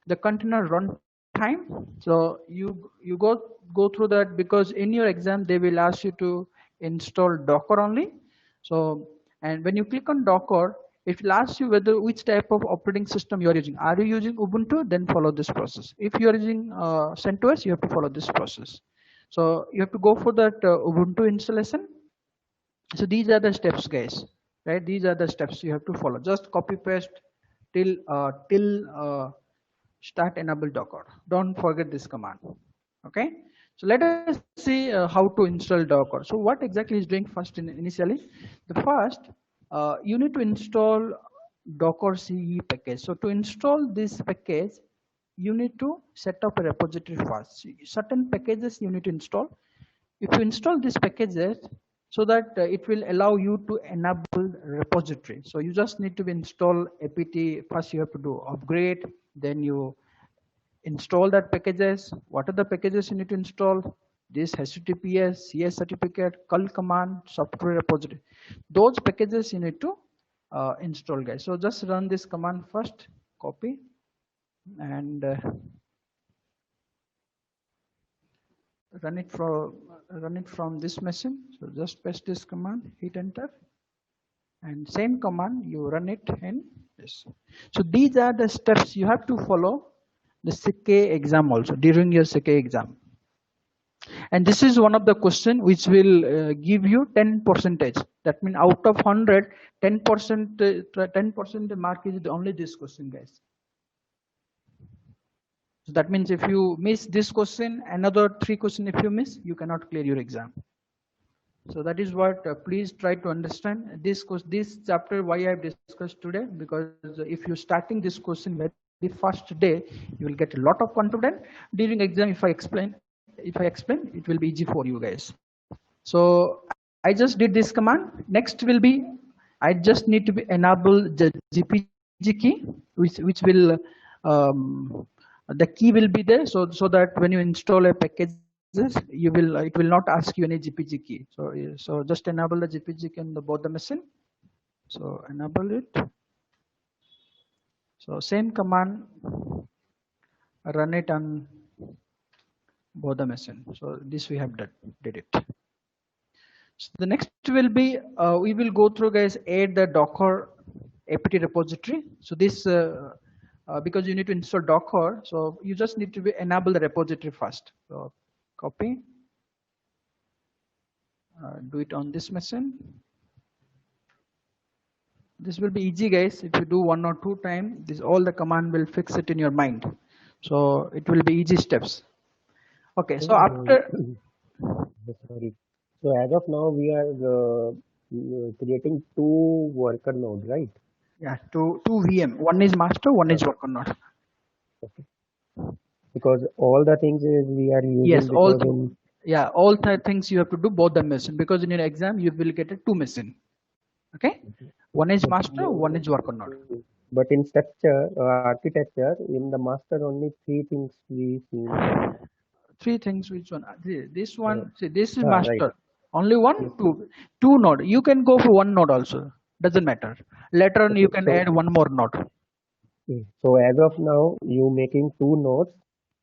the container runtime. So you go through that, because in your exam they will ask you to install Docker only. So, and when you click on Docker, it will ask you whether which type of operating system you are using. Are you using Ubuntu? Then follow this process. If you are using CentOS, you have to follow this process. So you have to go for that Ubuntu installation. So these are the steps, guys, right? These are the steps you have to follow. Just copy paste till start enable Docker. Don't forget this command. Okay. So let us see how to install Docker. So what exactly is doing first initially? The first, you need to install Docker CE package. So to install this package, you need to set up a repository first. Certain packages you need to install. If you install these packages, so that it will allow you to enable repository. So you just need to install apt. First you have to do upgrade, then you install that packages. What are the packages you need to install? This HTTPS, CS certificate, call command, software repository. Those packages you need to install, guys. So just run this command first, copy, and run it from this machine. So just paste this command, hit enter, and same command you run it in this. So these are the steps you have to follow the CKA exam also, during your CKA exam. And this is one of the question which will give you 10 percentage. That means out of 100, 10% mark is only this question, guys. So that means if you miss this question, another 3 question if you miss, you cannot clear your exam. So that is what please try to understand this chapter why I have discussed today, because if you're starting this question very first day, you will get a lot of confidence during exam. If I explain, it will be easy for you guys. So I just did this command. Next will be, I just need to be enable the GPG key, which will the key will be there, so that when you install a package, it will not ask you any GPG key. So just enable the GPG key on both the machine. So enable it. So same command, run it on both the machine. So this we have did it. So the next will be we will go through, guys, add the Docker apt repository. So this because you need to install Docker, so you just need to enable the repository first. So copy, do it on this machine. This will be easy, guys. If you do 1 or 2 times, this all the command will fix it in your mind. So it will be easy steps. Okay, so after sorry. So as of now, we are creating 2 worker nodes, right? Yeah, two VM. One is master, one is worker node. Okay. Because all the things is we are Yes, using because in all the things you have to do both the machine, because in your exam you will get a two machine. Okay, one is but, master, one is worker node. but in structure architecture in the master only three things we see. Three things. Which one? This Uh, one. See, this is right. master. Only one, Yes. two node. You can go for one node also. Doesn't matter. Later on, you Okay. can add one more node. So as of now, you making two nodes.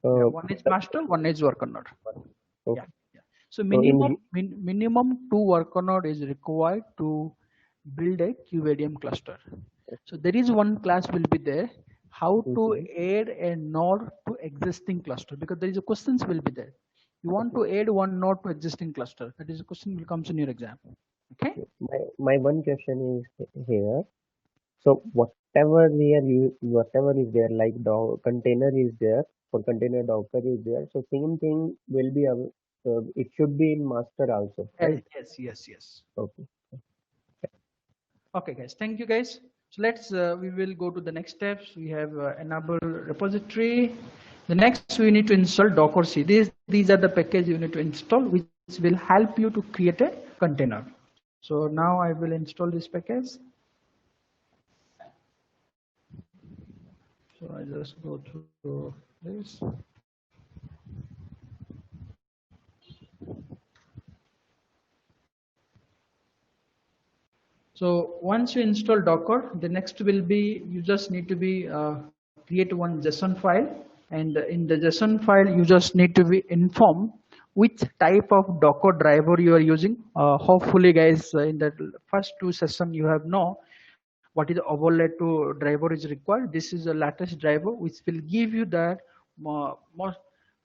Yeah, one is master, one is worker node. Okay. Yeah. Yeah. So So in minimum two worker node is required to build a QADM cluster. So there is one class will be there. How to add a node to existing cluster, because there is a questions will be there. You want to add one node to existing cluster. That is a question will comes in your exam. Okay. my one question is here. So whatever whatever is there, like the container is there, for container Docker is there. So same thing will be it should be in master also, right? Yes. Okay. Okay, guys. Thank you, guys. So let's we will go to the next steps. We have enable repository. The next we need to install Docker C. These are the package you need to install, which will help you to create a container. So now I will install this package. So I just go to this. So once you install Docker, the next will be you just need to be create one JSON file, and in the JSON file you just need to be informed which type of Docker driver you are using. Hopefully, guys, in the first two session you have know what is the overlay to driver is required. This is the latest driver which will give you that more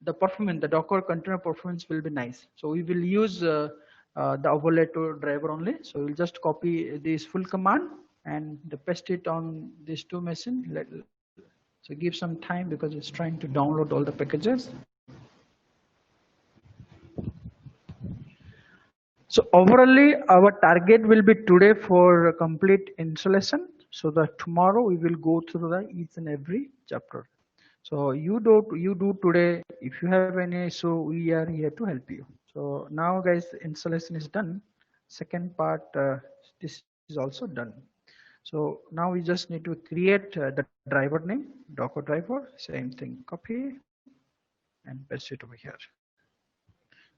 the performance, the Docker container performance will be nice. So we will use the overlay to driver only. So we'll just copy this full command and paste it on these two machines. So give some time because it's trying to download all the packages. So overall, our target will be today for complete installation. So that tomorrow we will go through the each and every chapter. So you do today. If you have any issue, we are here to help you. So now, guys, installation is done. Second part, this is also done. So now we just need to create the driver name, Docker driver. Same thing, copy and paste it over here.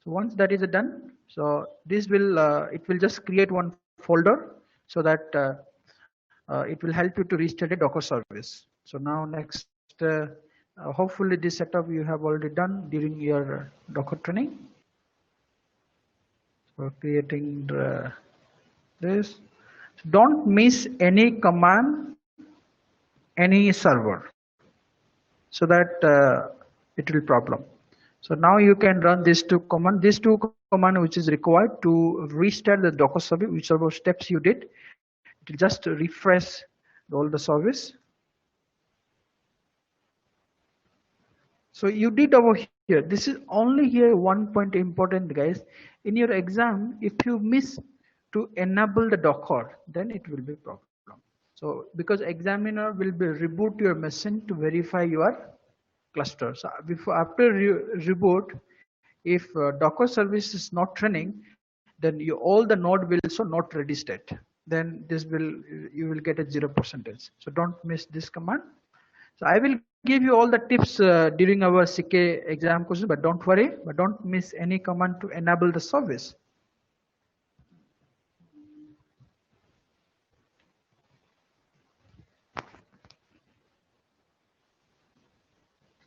So once that is done, so this will it will just create one folder so that it will help you to restart a Docker service. So now next, hopefully this setup you have already done during your Docker training. So creating this. So don't miss any command, any server, so that it will problem. So now you can run these two command. These two command which is required to restart the Docker service, whichever steps you did, it will just refresh all the service. So you did over here. This is only here one point important, guys. In your exam, if you miss to enable the Docker, then it will be problem. So because examiner will be reboot your machine to verify your cluster. So before after reboot, if Docker service is not running, then all the node will also not ready state. Then this will you will get a 0%. So don't miss this command. So I will give you all the tips during our CK exam question, but don't worry, but don't miss any command to enable the service.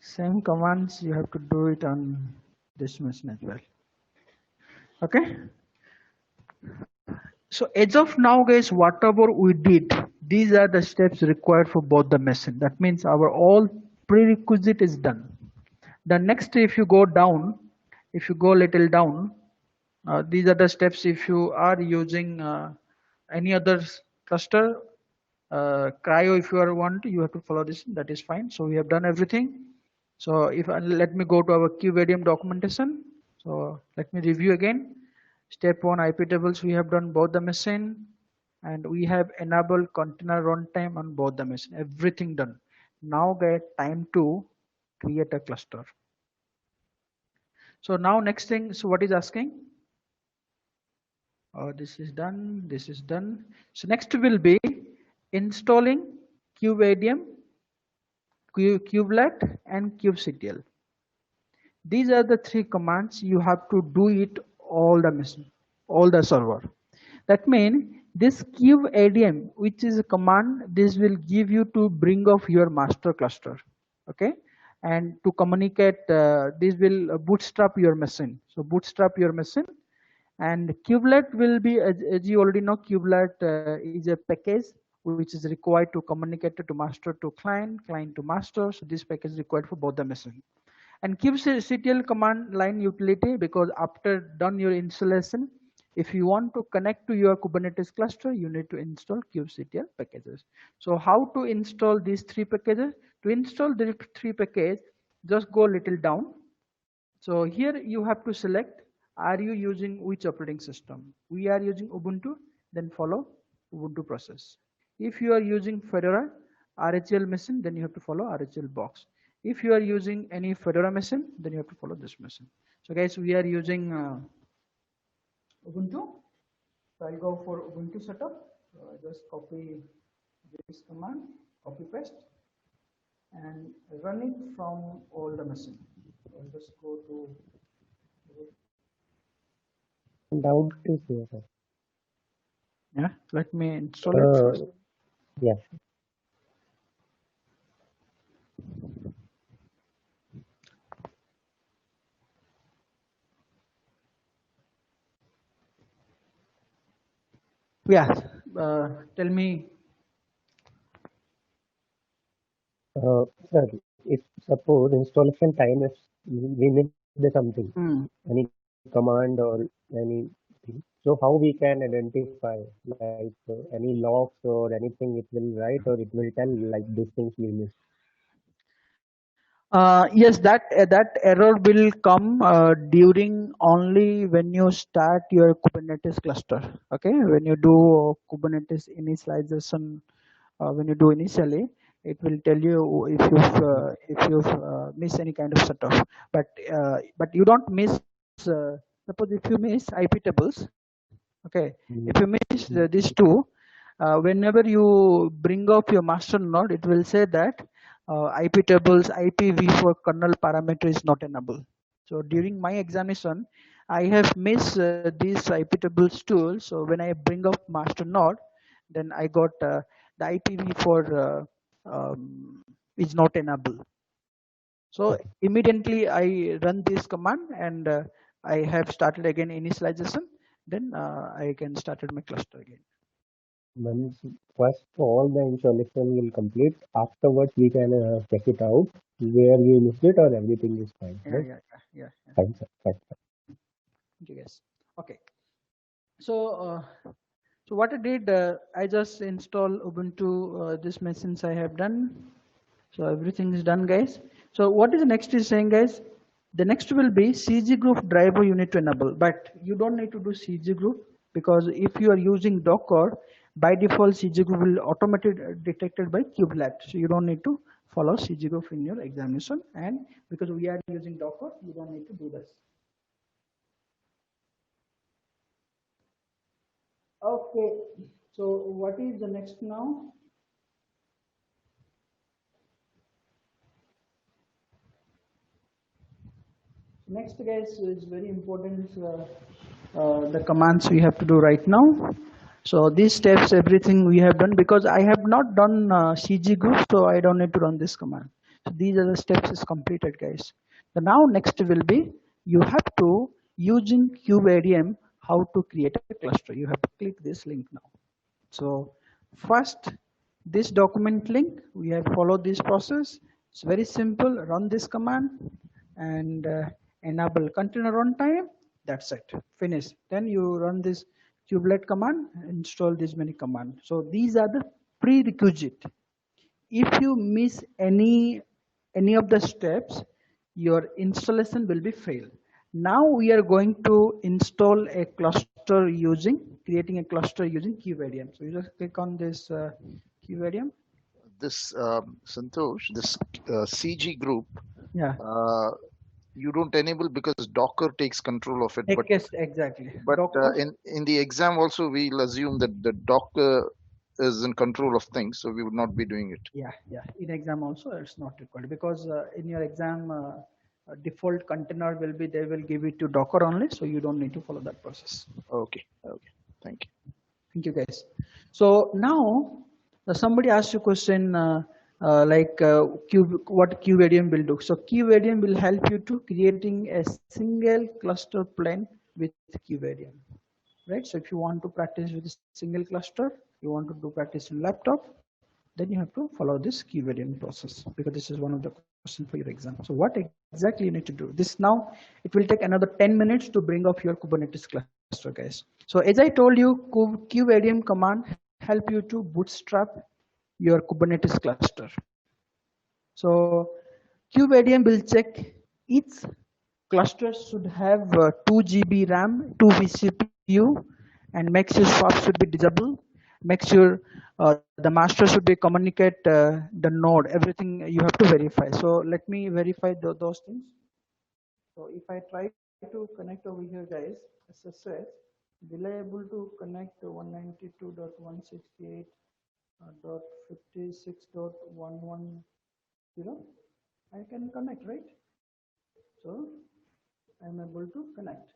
Same commands you have to do it on this machine as well. Okay. So as of now, guys, whatever we did, these are the steps required for both the machine. That means our all prerequisite is done. The next, if you go down, if you go little down, these are the steps. If you are using any other cluster, cryo, if you are want, you have to follow this. That is fine. So we have done everything. So if let me go to our QVDM documentation. So let me review again. Step 1, IP tables, we have done both the machine. and we have enabled container runtime on both the machine. Everything done. Now get time to create a cluster. So now next thing, so what is asking? This is done, this is done. So next will be installing CubeADM, kubelet and kubectl. These are the three commands. You have to do it all the machine, all the server. That means this kubeadm, which is a command, this will give you to bring off your master cluster, okay, and to communicate. This will bootstrap your machine. So bootstrap your machine, and kubelet will be, as you already know, kubelet is a package which is required to communicate to master to client, client to master. So this package is required for both the machine. And kubectl command line utility, because after done your installation, if you want to connect to your Kubernetes cluster, you need to install kubectl packages. So how to install these three packages? To install the three packages, just go a little down. So here you have to select, are you using which operating system? We are using Ubuntu, then follow Ubuntu process. If you are using Fedora RHEL machine, then you have to follow RHEL box. If you are using any Fedora machine, then you have to follow this machine. So guys, we are using Ubuntu. So I'll go for Ubuntu setup. So I just copy this command, copy paste, and run it from all the machine. So I'll just go to Down to here. yeah. Let me install it first. Yes. Yeah. Tell me. Sir, if suppose installation time is we need something, any command or anything, so how we can identify, like any logs or anything it will write, or it will tell like these things we missed? Yes, that error will come during only when you start your Kubernetes cluster. Okay, when you do Kubernetes initialization, when you do initially, it will tell you if you miss any kind of setup. But you don't miss. Suppose if you miss IP tables, okay, if you miss these two, whenever you bring up your master node, it will say that IP tables IPv4 kernel parameter is not enabled. So during my examination, I have missed these IP tables tool. So when I bring up master node, then I got the IPv4 is not enabled. So immediately I run this command, and I have started again initialization. Then I can start my cluster again. Once first all the installation will complete, afterwards we can check it out where we missed it or everything is fine. Yeah, right? yeah. Fine, sir. Fine, sir. Okay, guys. Okay. So so what I did, I just install Ubuntu. This machines I have done. So everything is done, guys. So what is the next is saying, guys? The next will be CG group driver you need to enable, but you don't need to do CG group, because if you are using Docker, by default CG group will automatically detected by kubelet. So you don't need to follow CG group in your examination, and because we are using Docker, you don't need to do this. Okay, so what is the next now? Next, guys, is very important. The commands we have to do right now. So these steps, everything we have done, because I have not done CG group, so I don't need to run this command. So these are the steps is completed, guys. So now next will be, you have to, using kubeadm, how to create a cluster. You have to click this link now. So first, this document link, we have followed this process. It's very simple. Run this command and enable container runtime. That's it. Finish. Then you run this kubelet command, install these many commands. So these are the prerequisite. If you miss any of the steps, your installation will be failed. Now we are going to install a cluster creating a cluster using QVariant. So you just click on this QVariant. This Santosh, this CG group, Yeah. You don't enable because Docker takes control of it. Exactly. But Docker. in the exam also, we'll assume that the Docker is in control of things, so we would not be doing it. Yeah. In exam also, it's not required because in your exam, default container will be, they will give it to Docker only, so you don't need to follow that process. Okay. Thank you. Thank you, guys. So now somebody asked you a question what QVariant will do. So QVariant will help you to creating a single cluster plane with QVariant, right? So if you want to practice with a single cluster, you want to do practice in laptop, then you have to follow this QVariant process, because this is one of the questions for your exam. So what exactly you need to do? This now, it will take another 10 minutes to bring up your Kubernetes cluster, guys. So as I told you, QVariant command help you to bootstrap your Kubernetes cluster. So QVariant will check each cluster should have 2 GB RAM, 2 vCPU, and make sure swap should be disable. Make sure the master should be communicate the node. Everything you have to verify. So let me verify those things. So if I try to connect over here, guys, SSH, will I able to connect 192.168.56.110? I can connect, right? So I'm able to connect.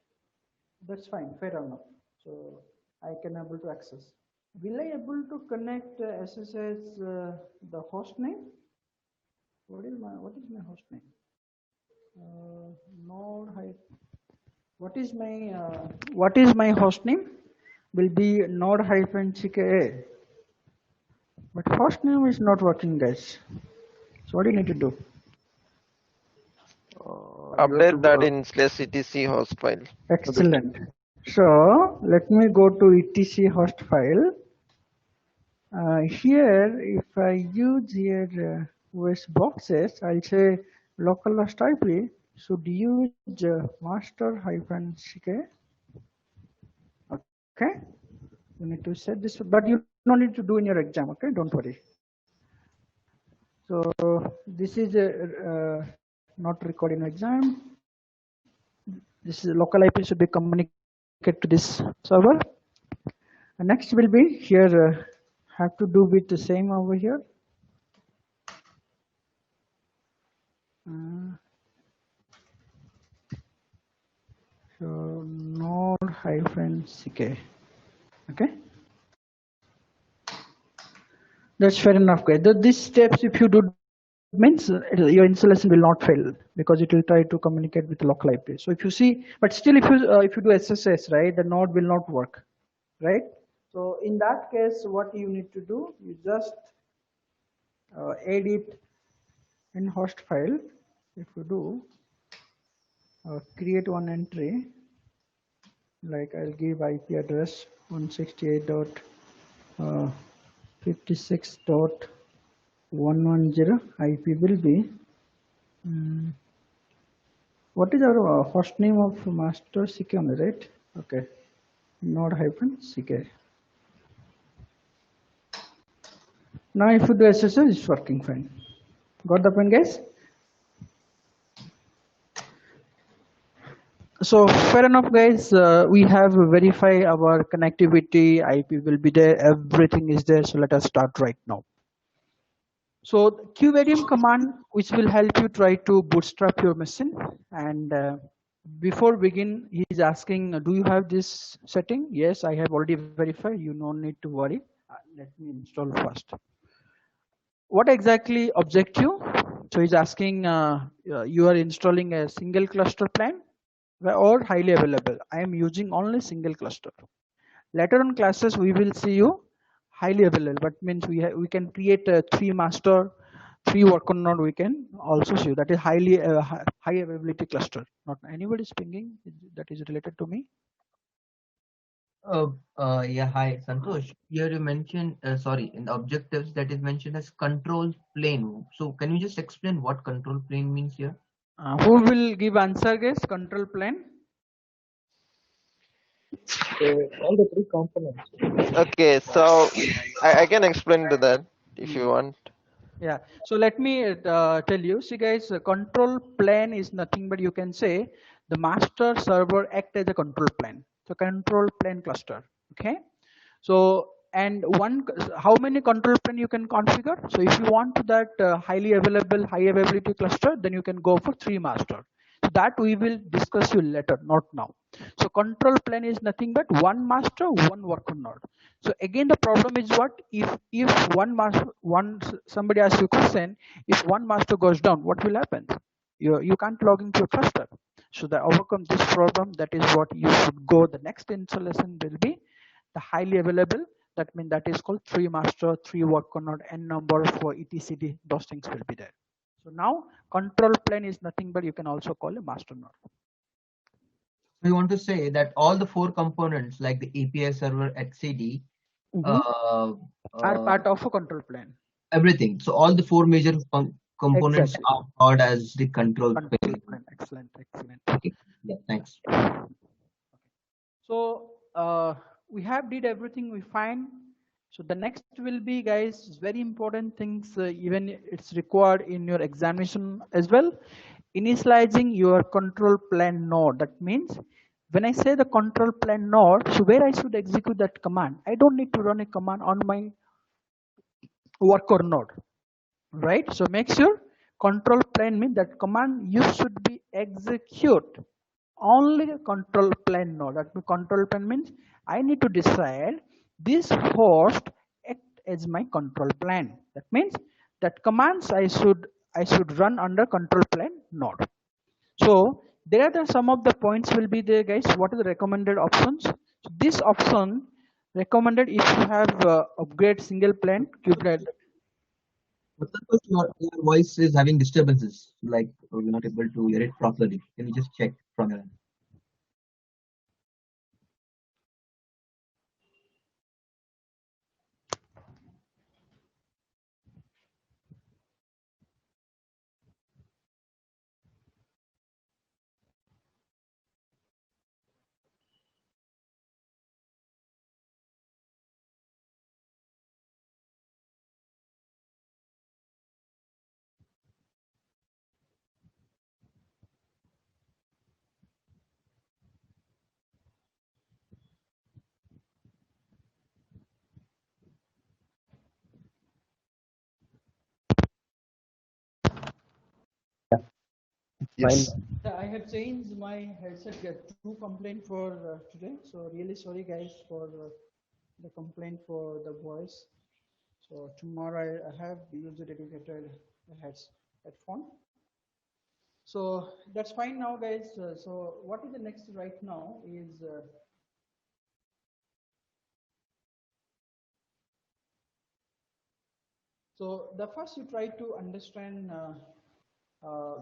That's fine, fair enough. So I can able to access. Will I able to connect SSH the host name? What is my host name? Node height. What is my host name? Will be node -CKA. But host name is not working, guys. So what do you need to do? Update that in /etc host file. Excellent. So let me go to etc host file. Here, if I use here OS boxes, I'll say localhost IP should use master-ck. Okay, you need to set this, but you don't need to do in your exam. Okay, don't worry. So this is not recorded in exam. This is local IP should be communicated to this server. And next will be here. Have to do with the same over here. So node -ck. Okay, that's fair enough, guys. These steps, if you do, means your installation will not fail because it will try to communicate with local IP. So if you see, but still, if you do SSH, right, the node will not work, right? So in that case, what you need to do, you just add it in host file. If you do create one entry, like I'll give IP address 168.56.110. IP will be what is our host name of master CK only, right? Okay, node -CK. Now if you do SSH, it's working fine. Got the point, guys? So fair enough, guys. We have verified our connectivity. IP will be there. Everything is there. So let us start right now. So QVariant command, which will help you try to bootstrap your machine. And before begin, he is asking, do you have this setting? Yes, I have already verified. You no need to worry. Let me install first. What exactly objective? So he's asking, you are installing a single cluster plan or highly available. I am using only single cluster. Later on classes, we will see you highly available, but means we can create a 3 master, 3 worker node. We can also see that is highly high availability cluster. Not anybody is pinging that is related to me. Yeah, hi, Santosh. Here you mentioned, sorry, in the objectives that is mentioned as control plane. So can you just explain what control plane means here? Who will give answer, guys? Control plane. So all the three components. Okay, so I can explain to that if you Hmm. want. Yeah. So let me tell you. See, guys, control plane is nothing but you can say the master server act as a control plane. So control plane cluster. Okay. So and how many control plane you can configure? So if you want that highly available, high availability cluster, then you can go for 3 master. So that we will discuss you later, not now. So control plane is nothing but one master, one worker node. So again, the problem is what if one master, somebody asks you a question, if one master goes down, what will happen? You can't log into your cluster. So to overcome this problem, that is what you should go. The next installation will be the highly available. That means that is called 3 master, 3 worker node, n number for etcd. Those things will be there. So now control plane is nothing but you can also call a master node. We want to say that all the 4 components like the API server, etcd, uh, Are uh, part of a control plane. everything. So all the 4 major components Exactly. are called as the control Control plane. plane. Excellent. Excellent. Okay. Yeah. Thanks. So we have did everything we find. So the next will be, guys, very important things. Even it's required in your examination as well. Initializing your control plane node. That means when I say the control plane node, so where I should execute that command. I don't need to run a command on my worker node, right? So make sure control plane means that command you should be execute only control plane node. That control plane means I need to decide this host act as my control plane. That means that commands I should run under control plane node. So there are some of the points will be there, guys. What are the recommended options? So this option recommended if you have upgrade single plane kubelet. But suppose your voice is having disturbances, like you're not able to hear it properly. Can you just check from your end? Fine. Yes. I have changed my headset. Get two complaint for today. So really sorry, guys, for the complaint for the voice. So tomorrow I have used a dedicated headphone. So that's fine now, guys. So what is the next right now is so the first you try to understand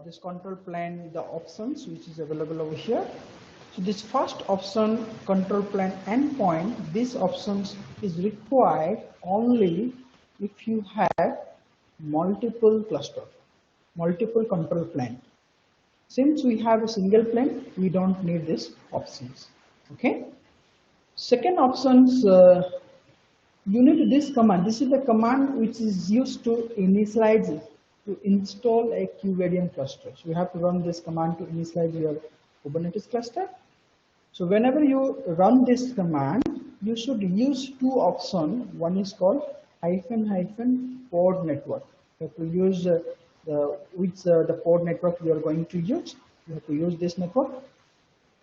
this control plane, the options which is available over here. So this first option, control plane endpoint, this options is required only if you have multiple cluster, multiple control plane. Since we have a single plane, we don't need this options. Okay. Second options, you need this command. This is the command which is used to initialize to install a KubeADM cluster. So you have to run this command to initialize your Kubernetes cluster. So whenever you run this command, you should use two options. One is called --port network. You have to use the port network you are going to use. You have to use this network.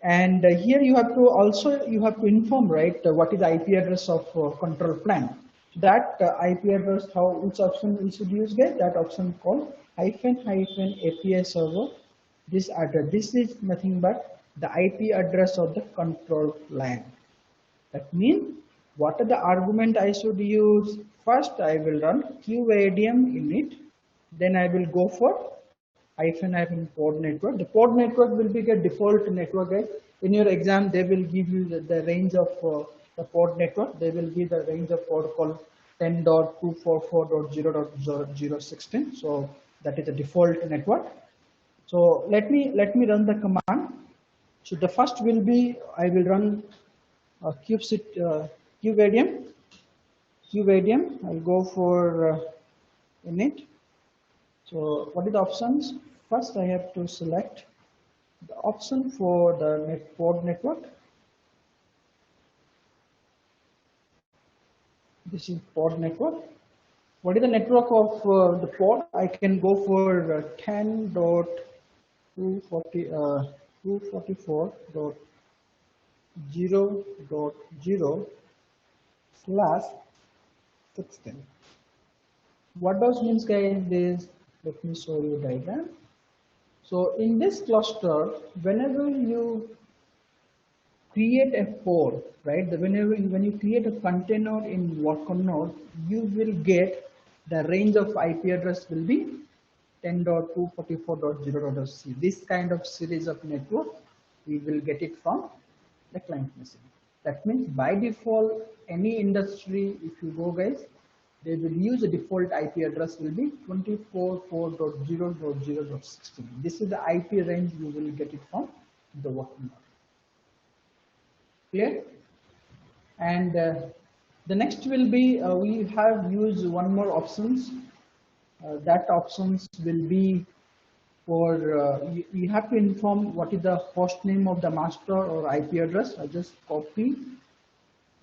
And here you have to also inform, right, what is the IP address of control plane. That IP address, which option we should use, guys? That option called --API server. This address. This is nothing but the IP address of the control plane. That means what are the argument I should use? First, I will run QADM init. Then I will go for -port network. The port network will be a default network, guys. In your exam, they will give you the range of the port network. They will give the range of port called 10.244.0.016. So that is the default network. So let me run the command. So the first will be I will run QVadium. I'll go for init. So what are the options? First, I have to select the option for the port network. This is port network. What is the network of the port? I can go for 10.244.0.0/16. What does means, guys? This, let me show you diagram. So in this cluster, whenever you create a port, right? When you create a container in worker node, you will get the range of IP address will be 10.244.0.c. This kind of series of network, we will get it from the client machine. That means by default, any industry, if you go, guys, they will use a default IP address will be 24.4.0.0.16. This is the IP range you will get it from the worker node. Clear? And the next will be we have used one more options. That options will be for you have to inform what is the host name of the master or IP address. I just copy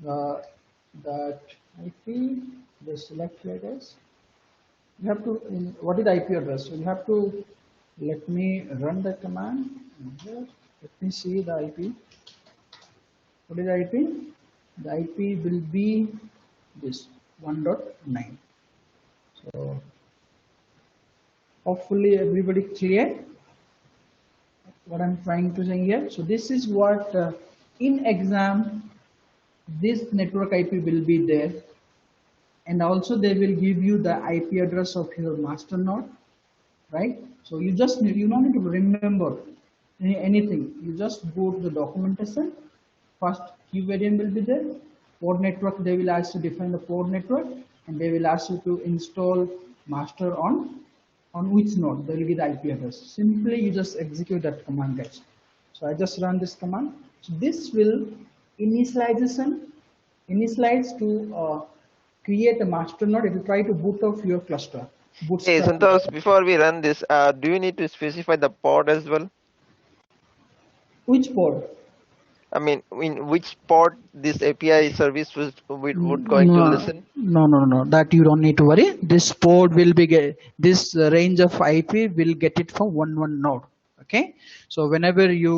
that IP, the select address. You have to what is the IP address? So you have to let me run the command. Let me see the IP. What is the IP? The IP will be this 1.9. So hopefully everybody clear what I'm trying to say here. So this is what in exam this network IP will be there, and also they will give you the IP address of your master node, right? So you don't need to remember anything. You just go to the documentation. First, key variant will be there. Port network, they will ask you to define the port network, and they will ask you to install master on which node. There will be the IP address. Simply, you just execute that command, guys. So I just run this command. So this will initialize to create a master node. It will try to boot off your cluster. Hey, Santosh, before we run this, do you need to specify the port as well? Which port? I mean, in which port this API service would going to listen? No. That you don't need to worry. This port will be this range of IP will get it from one node. Okay. So whenever you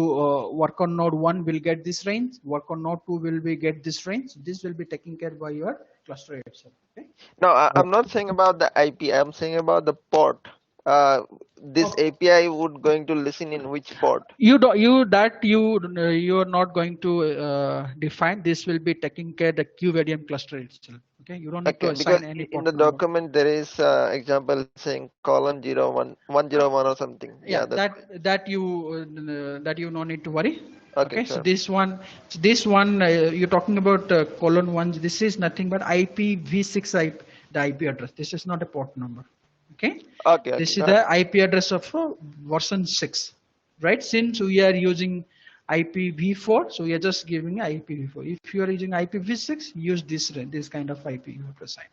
work on node 1 will get this range. Work on node 2 will be get this range. This will be taken care by your cluster itself. Okay. No, I'm not saying about the IP. I'm saying about the port. This API would going to listen in which port? You are not going to define. This will be taking care the QVariant cluster itself. Okay, you don't need to assign any port in the number. document there is example saying colon 01 or something. Yeah, that you no need to worry. Okay, So sure. this one you're talking about colon 1. This is nothing but IPv6 the IP address. This is not a port number. Okay. This is the IP address of version 6, right? Since we are using IPv4, so we are just giving IPv4. If you are using IPv6, use this kind of IP you have to assign.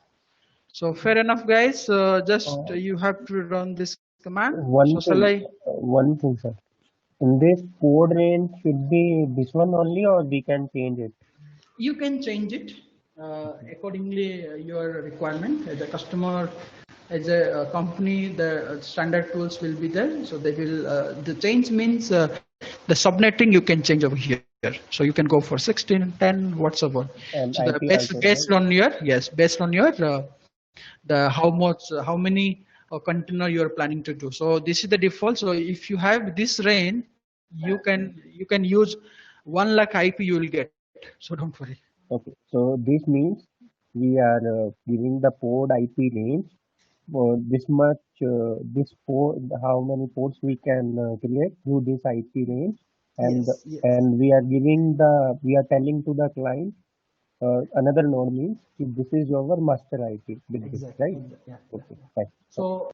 So fair enough, guys. You have to run this command. One thing, sir. In this port range should be this one only, or we can change it? You can change it accordingly your requirement. As a customer, as a company, the standard tools will be there. So they will the change means the subnetting you can change over here. So you can go for 16, 10, whatsoever. And so based on your how many container you are planning to do. So this is the default. So if you have this range, you can use 1 lakh IP you will get. So don't worry. Okay. So this means we are giving the port IP range. This much, this port, how many ports we can create through this IP range, and and we are telling to the client another node means if this is your master IP with this, right? Okay, fine. So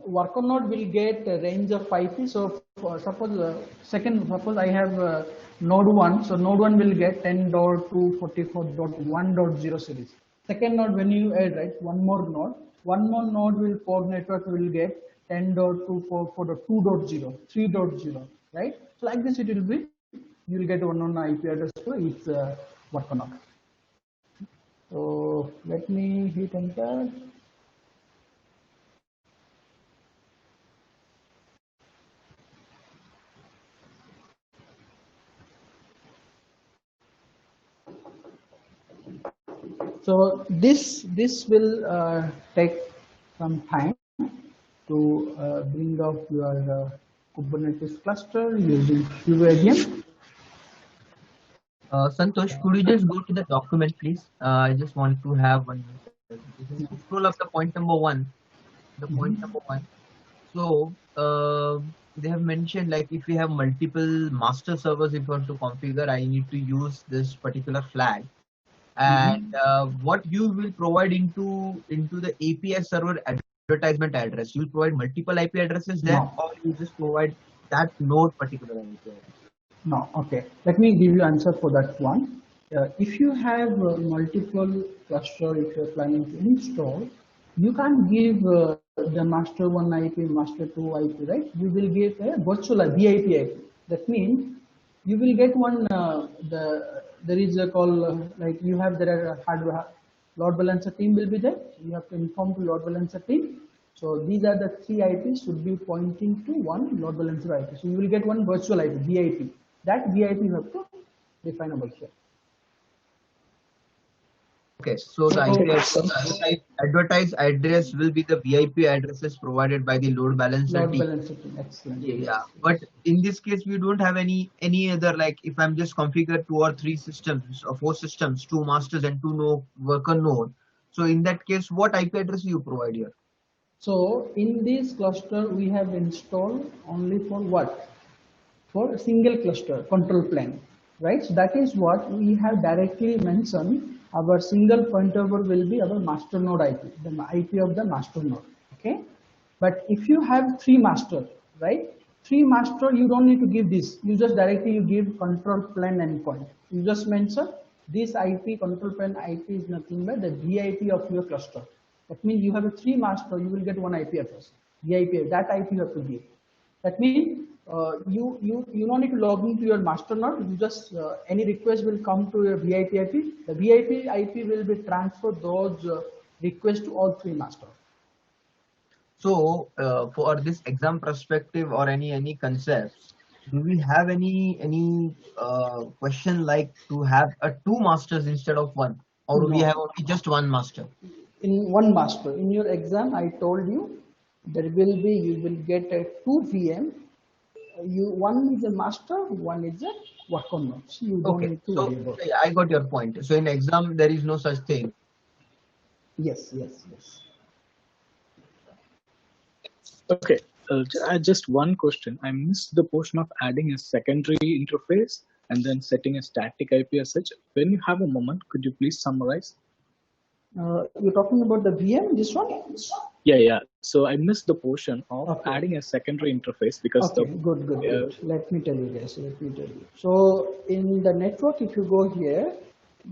worker node will get a range of IP. So suppose I have node 1, so node 1 will get 10.244.1.0 series. Second node, when you add, right, one more node will port network will get 10.244.2.0, 3.0, right? So like this it will be, you will get one on IP address for each work or not. So let me hit enter. So this will take some time to bring up your Kubernetes cluster using QADM. Santosh, could you just go to the document, please? I just want to have one. If you scroll up the point number one, So they have mentioned like if we have multiple master servers, if you want to configure, I need to use this particular flag. And what you will provide into the API server advertisement address, you will provide multiple IP addresses there, or you just provide that node particular IP address? No, okay. Let me give you answer for that one. If you have multiple cluster, if you're planning to install, you can't give the master 1 IP, master 2 IP, right? You will give a virtual VIP IP. That means you will get one, there is a call, like you have, there are hardware, load balancer team will be there. You have to inform to load balancer team. So these are the three IPs should be pointing to one load balancer IP. So you will get one virtual IP, VIP. That VIP you have to define over here. Okay, so the advertised address will be the VIP addresses provided by the load balancer team. Excellent. Yeah, yes. But in this case, we don't have any other, like if I'm just configure 2 or 3 systems or 4 systems, 2 masters and 2 worker node. So in that case, what IP address you provide here? So in this cluster, we have installed only for what? For a single cluster control plane, right? So that is what we have directly mentioned. Our single pointer will be our master node IP, the IP of the master node. Okay, but if you have 3 master, right? 3 master, you don't need to give this. You just directly you give control plane endpoint. You just mention this IP control plane IP is nothing but the VIP of your cluster. That means you have a 3 master, you will get one IP address. VIP, that IP you have to give. That means you don't need to log into your master node. You just any request will come to your VIP IP. The VIP IP will be transferred those requests to all 3 masters. So for this exam perspective or any concepts, do we have any question like to have 2 masters instead of 1, or we have only just 1 master? In 1 master. In your exam, I told you there will be, you will get a 2 VM. One is a master, one is a worker node. So you don't need to worry about it. I got your point. So in exam, there is no such thing. Yes. Okay, I just one question. I missed the portion of adding a secondary interface and then setting a static IP as such. When you have a moment, could you please summarize? You're talking about the VM, this one? Yeah. So I missed the portion of adding a secondary interface because good. Let me tell you guys. So in the network, if you go here,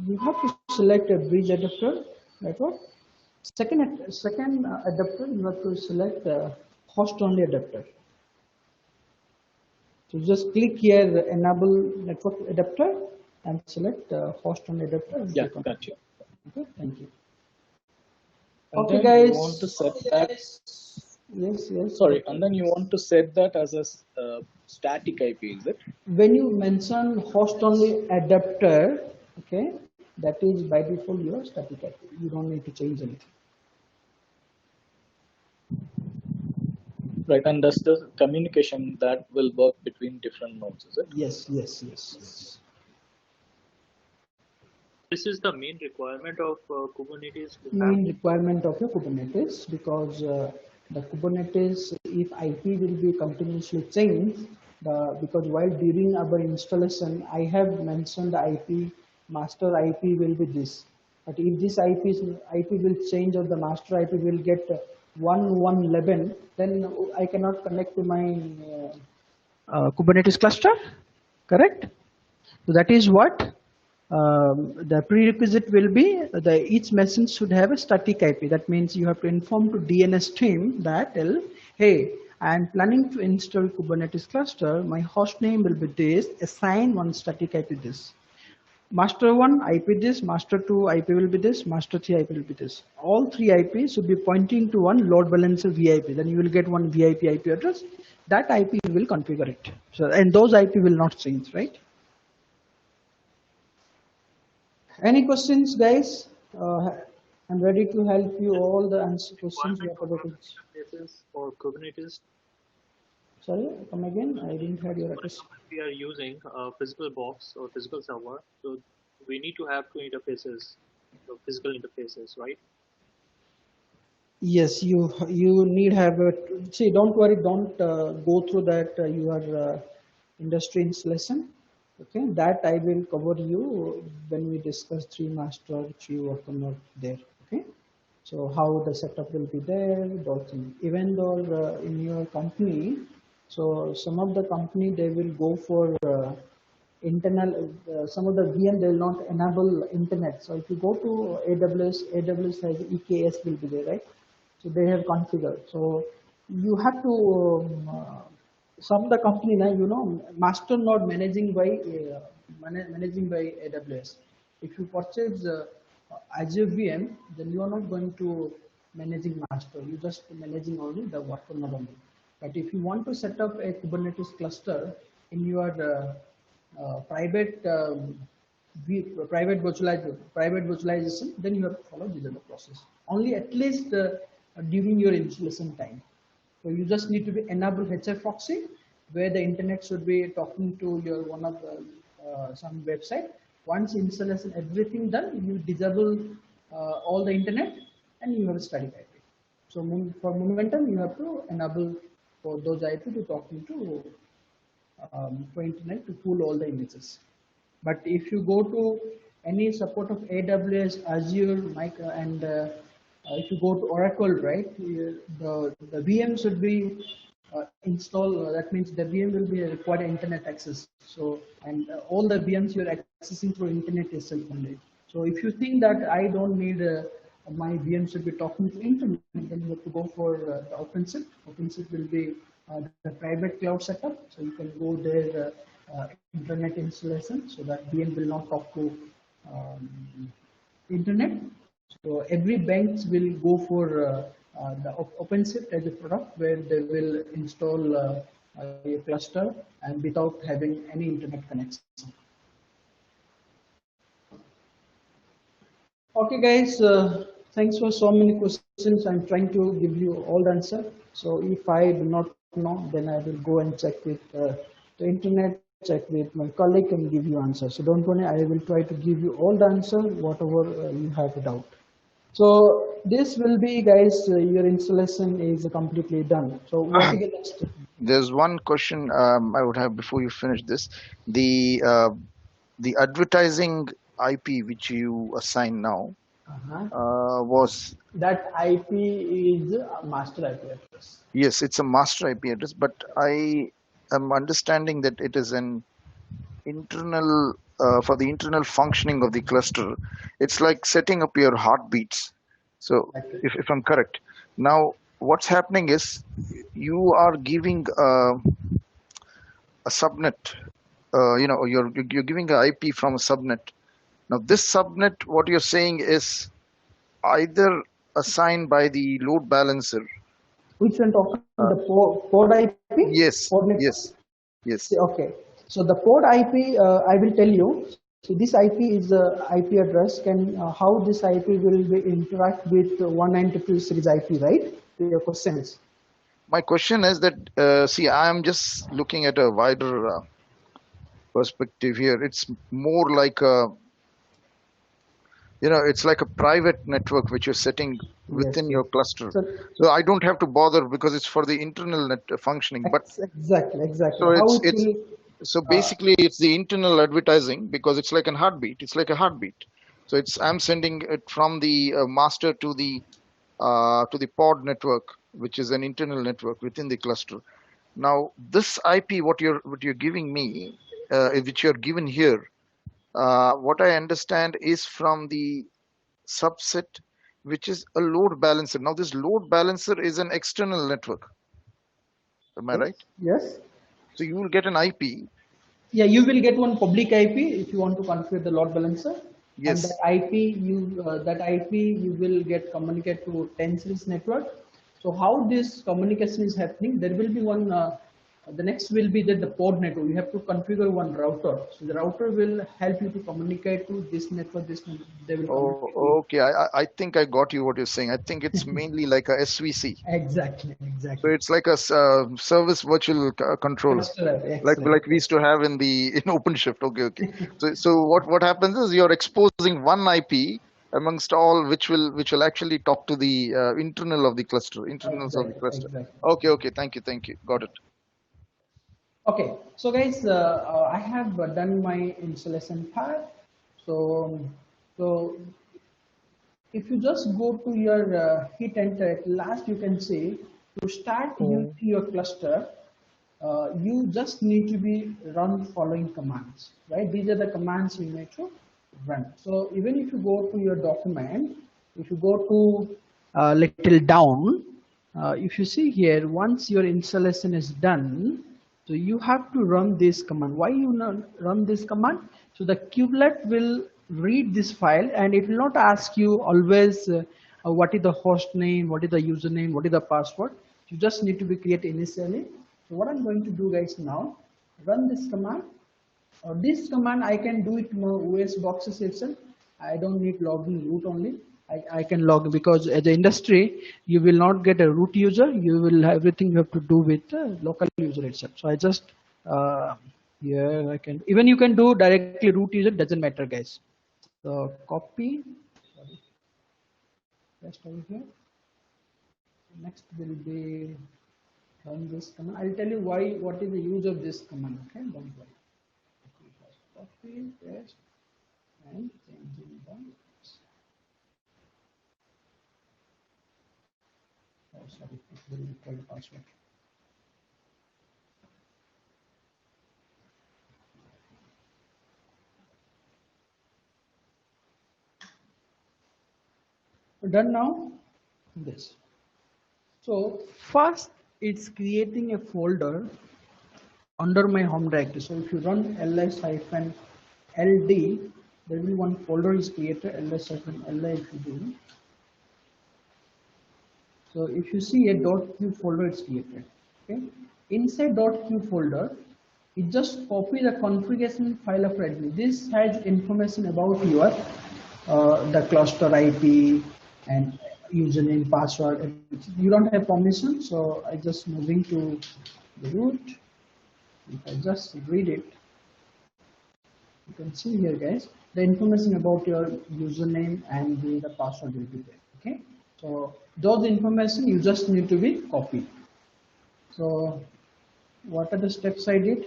you have to select a bridge adapter network. Second adapter, you have to select a host only adapter. So just click here, enable network adapter, and select host only adapter. Yeah, got you. Okay, thank you. And okay, guys. You want to set that. Yes. Sorry, and then you want to set that as a static IP, is it? When you mention host only adapter, okay, that is by default your static IP. You don't need to change anything. Right, and that's the communication that will work between different nodes, is it? Yes. This is the main requirement of Kubernetes. Main requirement of your Kubernetes, because the Kubernetes, if IP will be continuously changed, because while during our installation, I have mentioned the IP, master IP will be this. But if this IP will change or the master IP will get 1111, then I cannot connect to my Kubernetes cluster, correct? So that is what the prerequisite will be. Each machine should have a static IP. That means you have to inform to DNS stream that, hey, I am planning to install Kubernetes cluster. My host name will be this. Assign one static IP this. Master 1 IP this, master 2 IP will be this, master 3 IP will be this. All three IP should be pointing to one load balancer VIP. Then you will get one VIP IP address. That IP will configure it. So, and those IP will not change, right? Any questions, guys? I'm ready to help you all the answer questions. Interfaces for Kubernetes. Sorry, come again. I didn't hear your question. We are using a physical box or physical server, so we need to have two interfaces, so physical interfaces, right? Yes, you need have a. See, don't worry. Don't go through that your industry installation. Okay, that I will cover you when we discuss 3 master, 3 worker there. Okay, so how the setup will be there, those things. Even though in your company, so some of the company they will go for internal. Some of the VM they will not enable internet. So if you go to AWS has EKS will be there, right? So they have configured. So you have to some of the company now, master node managing by AWS. If you purchase Azure VM, then you are not going to managing master. You just managing only the worker node only. But if you want to set up a Kubernetes cluster in your private virtualization, then you have to follow this other process. Only at least during your installation time. So you just need to be enable HF proxy, where the internet should be talking to your one of the some website. Once installation everything done, you disable all the internet and you have a static IP. So for momentum, you have to enable for those IP to talking to for internet to pull all the images. But if you go to any support of AWS, Azure, and if you go to Oracle, right, the VM should be installed. That means the VM will be required internet access. So and all the VMs you're accessing through internet itself only. So if you think that I don't need my VM should be talking to internet, then you have to go for the OpenShift. OpenShift will be the private cloud setup. So you can go there internet installation, so that VM will not talk to internet. So every banks will go for the OpenShift as a product, where they will install a cluster and without having any internet connection. Okay, guys. Thanks for so many questions. I'm trying to give you all the answer. So if I do not know, then I will go and check with the internet, check with my colleague, and give you answer. So don't worry. I will try to give you all the answer, whatever you have a doubt. So this will be, guys, your installation is completely done. So what is the next step? There's one question I would have before you finish this. The advertising IP which you assign now was that IP is a master IP address. Yes, it's a master IP address, but I am understanding that it is an internal for the internal functioning of the cluster. It's like setting up your heartbeats. So if I'm correct, now what's happening is you are giving a subnet. You're giving an IP from a subnet. Now this subnet, what you're saying is either assigned by the load balancer. Which one talking the port IP? Yes. Yes. Okay. So the port IP, I will tell you. So this IP is the IP address. Can how this IP will be interact with 192 series IP, right? Your question is. My question is that see, I am just looking at a wider perspective here. It's more like a it's like a private network which you're setting within your cluster. So I don't have to bother because it's for the internal net functioning. But exactly. So basically it's the internal advertising, because it's like a heartbeat. It's like a heartbeat. So I'm sending it from the master to the pod network, which is an internal network within the cluster. Now this IP, what you're giving me, which you're given here, what I understand is from the subset, which is a load balancer. Now this load balancer is an external network. Am I Yes. right? Yes. So you will get an IP. Yeah, you will get one public IP if you want to configure the load balancer, and Yes. that IP you will get communicate to 10 series network. So how this communication is happening? There will be one. The next will be that the port network. You have to configure one router. So the router will help you to communicate to this network. This network. They will communicate to Oh, okay. I think I got you what you're saying. I think it's mainly like a SVC. exactly, So exactly. it's like a service virtual controller, Cluster, excellent. like we used to have in the in OpenShift. Okay, okay. So what happens is you're exposing one IP amongst all, which will actually talk to the internal of the cluster, internals of the Exactly, cluster. exactly. Okay, okay. Thank you. Got it. Okay, so guys, I have done my installation part. So, so if you just go to your hit enter at last, you can see to start using your cluster, you just need to be run following commands, right? These are the commands you need to run. So even if you go to your document, if you go to little down, if you see here, once your installation is done, so you have to run this command. Why you not run this command? So the kubelet will read this file and it will not ask you always what is the host name, what is the username, what is the password. You just need to be create initially. So what I'm going to do guys now, run this command. This command I can do it in OS boxes section. I don't need login root only. I can log because as an industry you will not get a root user. You will everything you have to do with local user itself. So I just here I can even you can do directly root user, doesn't matter guys. So copy, sorry, paste over here. Next will be run this command. I'll tell you why. What is the use of this command? Okay, don't worry. Copy, paste, and changing the. Oh, sorry, it will require the password. We're done now. This. So first, it's creating a folder under my home directory. So if you run ls-ld, there will be one folder is created ls-li if you do. So if you see a .q folder is created, okay. Inside .q folder, it just copy the configuration file of Redmi. This has information about your the cluster IP and username, password. You don't have permission, so I just moving to the root. If I just read it, you can see here, guys, the information about your username and the password will be there. Okay, so those information you just need to be copied. So what are the steps I did?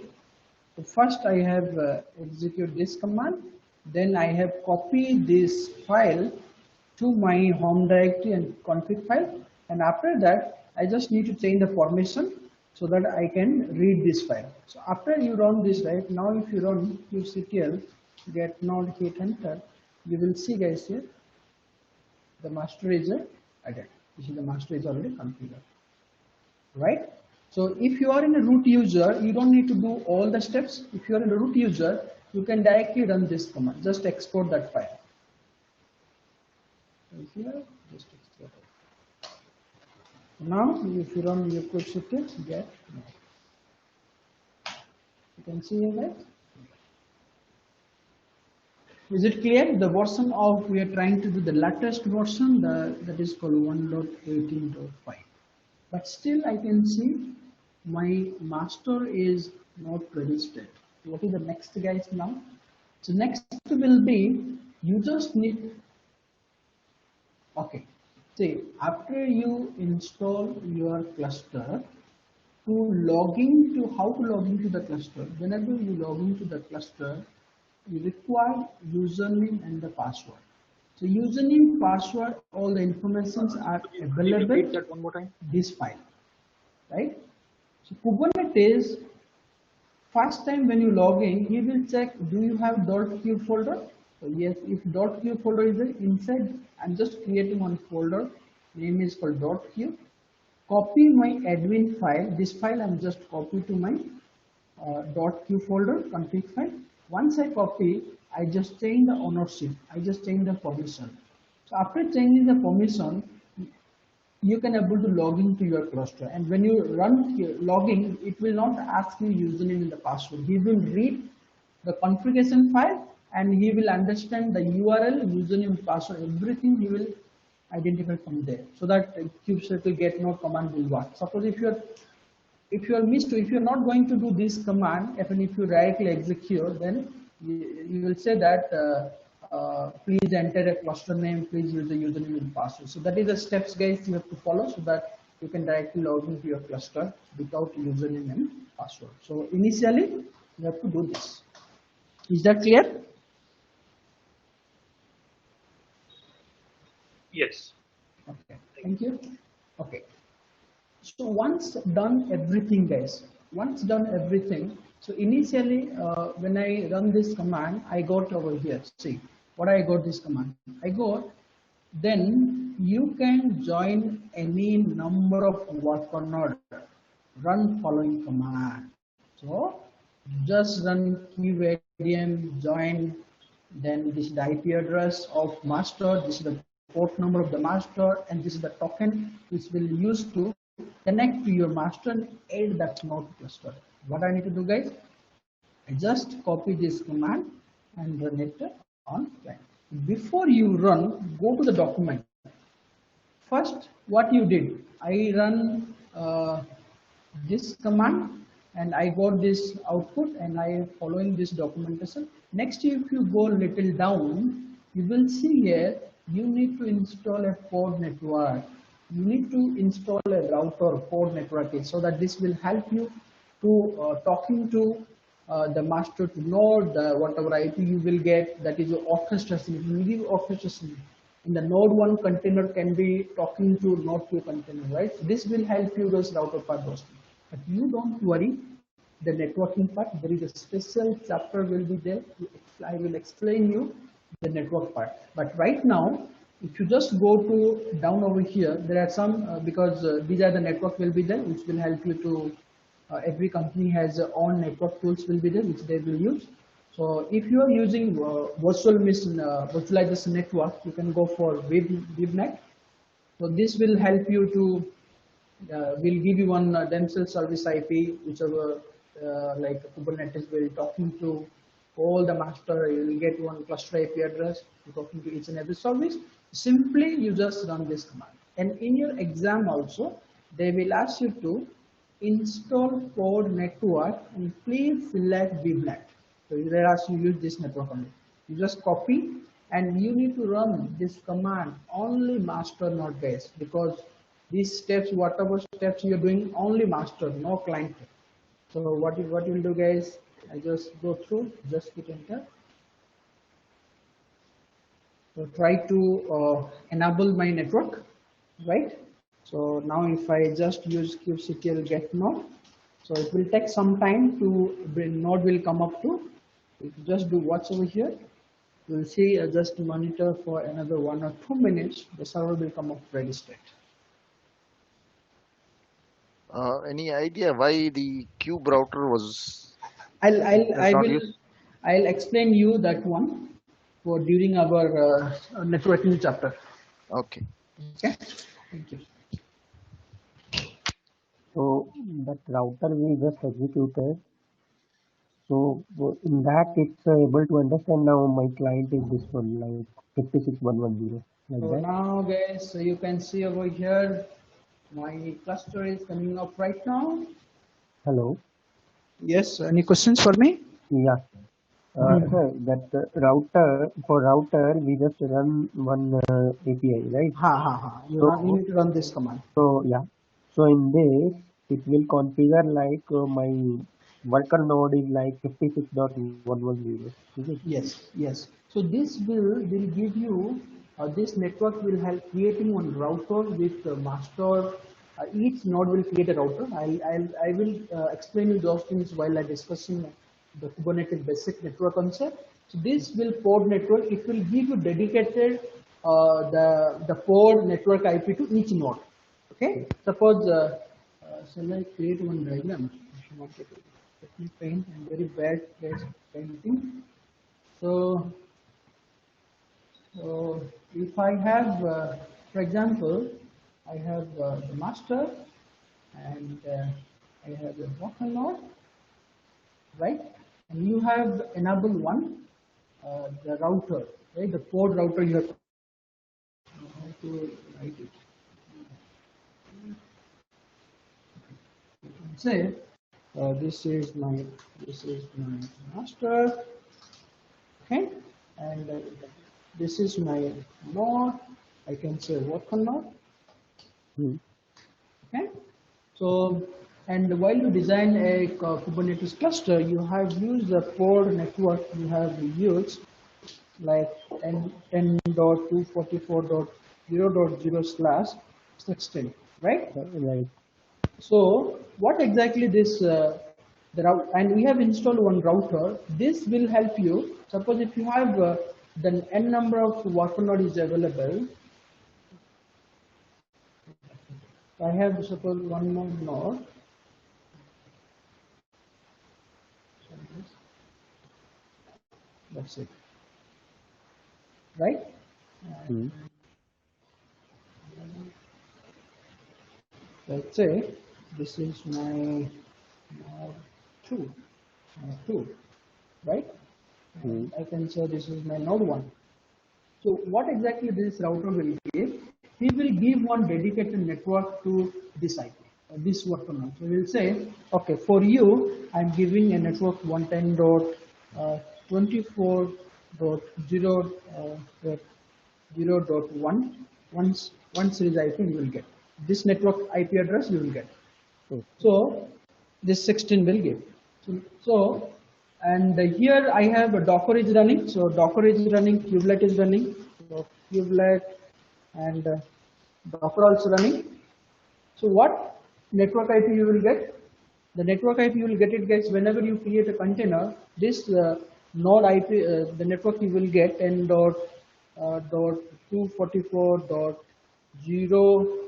So first I have execute this command, then I have copied this file to my home directory and config file, and after that I just need to change the permission so that I can read this file. So after you run this, right now if you run qctl get node hit enter, you will see guys here the master is added. This is the master is already configured, right? So if you are in a root user, you don't need to do all the steps. If you are in a root user, you can directly run this command. Just export that file. So here, just export it. Now, if you run your code script, get no. You can see here that. Is it clear? The version of we are trying to do the latest version that is called 1.18.5. But still, I can see my master is not registered. What is the next guys now? So next will be you just need okay. See after you install your cluster to log in to how to log into the cluster. Whenever you log into the cluster, you require username and the password. So username, password, all the informations are available. Repeat that one more time. This file, right? So Kubernetes, first time when you log in, he will check, do you have .q folder? So yes, if .q folder is there, inside, I'm just creating one folder, name is called .q. Copy my admin file, this file I'm just copy to my .q folder, config file. Once I copy, I just change the ownership, I just change the permission. So after changing the permission, you can able to log into your cluster, and when you run logging, it will not ask you username and the password. He will read the configuration file and he will understand the URL, username, password, everything he will identify from there, so that kubectl will get no command will work. Suppose if you are missed, if you are not going to do this command, even if you directly execute, then you will say that please enter a cluster name, please use the username and password. So that is the steps, guys, you have to follow so that you can directly log into your cluster without username and password. So initially you have to do this. Is that clear? Yes. Okay, thank you. Okay. So once done everything, guys, once done everything, so initially when I run this command, I got over here, see what I got this command, I got, then you can join any number of worker node, run following command. So just run qvadm join, then this is the IP address of master, this is the port number of the master, and this is the token which will use to connect to your master and add that node cluster. What I need to do, guys, I just copy this command and run it on client. Before you run, go to the document. First, what you did, I run this command and I got this output and I am following this documentation. Next, if you go little down, you will see here you need to install a port network. You need to install a router port network so that this will help you to talking to the master to node, whatever IP you will get, that is your orchestration. It will give orchestration. In the node 1 container can be talking to node 2 container, right? So this will help you those router part, those things. But you don't worry, the networking part, there is a special chapter will be there. I will explain you the network part. But right now, if you just go to down over here, there are some, because these are the network will be there, which will help you to, every company has own network tools will be there, which they will use. So if you are using virtual machine, virtualization network, you can go for VibNet. So this will help you to, will give you one dense service IP, whichever like Kubernetes will talking to all the master, you will get one cluster IP address, talking to each and every service. Simply you just run this command. And in your exam also, they will ask you to install port network and please select VibNet. So they ask you use this network only. You just copy and you need to run this command only master, not base, because these steps, whatever steps you're doing, only master, no client. So what you will do, guys, I just go through, just hit enter. So try to enable my network, right? So now if I just use kubectl get node, so it will take some time to bring node will come up to. If you just do watch over here, you will see just monitor for another 1 or 2 minutes, the server will come up ready state. Any idea why the cube router was I'll explain you that one for during our networking chapter. Okay. Okay, thank you. So that router we just executed. So in that it's able to understand now my client is this one, like 56110, like So that. now, guys, so you can see over here, my cluster is coming up right now. Hello. Yes. Any questions for me? Yeah. Sir, that router we just run one API, right? You need to run this command. So yeah. So in this, it will configure like my worker node is like 56.110. Is it? Yes. So this will give you this network will help creating one router with the master each node will create a router. I will explain you those things while I discussing the Kubernetes basic network concept. So this will pod network. It will give you dedicated the pod network IP to each node. Okay. Suppose shall I create one diagram? Let me paint. I'm very bad at painting. So if I have, for example, I have the master and I have the worker node, right? And you have enable one, the router, right? The port router you have to write it. You can say this is my master, okay, and this is my node. I can say worker node. Okay, so and while you design a Kubernetes cluster, you have used the pod network. You have used like 10.244.0.0/16, right? Right. So what exactly this the route, and we have installed one router. This will help you. Suppose if you have the n number of worker node is available. I have suppose one more node. That's it, right? Let's say this is my node 2, right? I can say this is my node 1. So what exactly this router will give? He will give one dedicated network to this IP, this worker node. So we'll say, okay, for you, I'm giving a network 110.24.0.1. One series IP you will get. This network IP address you will get. So this 16 will give. So and here I have a Docker is running. So Docker is running, kubelet is running. So kubelet and Docker also running. So what network IP you will get? The network IP you will get it, guys, whenever you create a container. This node IP, the network you will get n.244.0.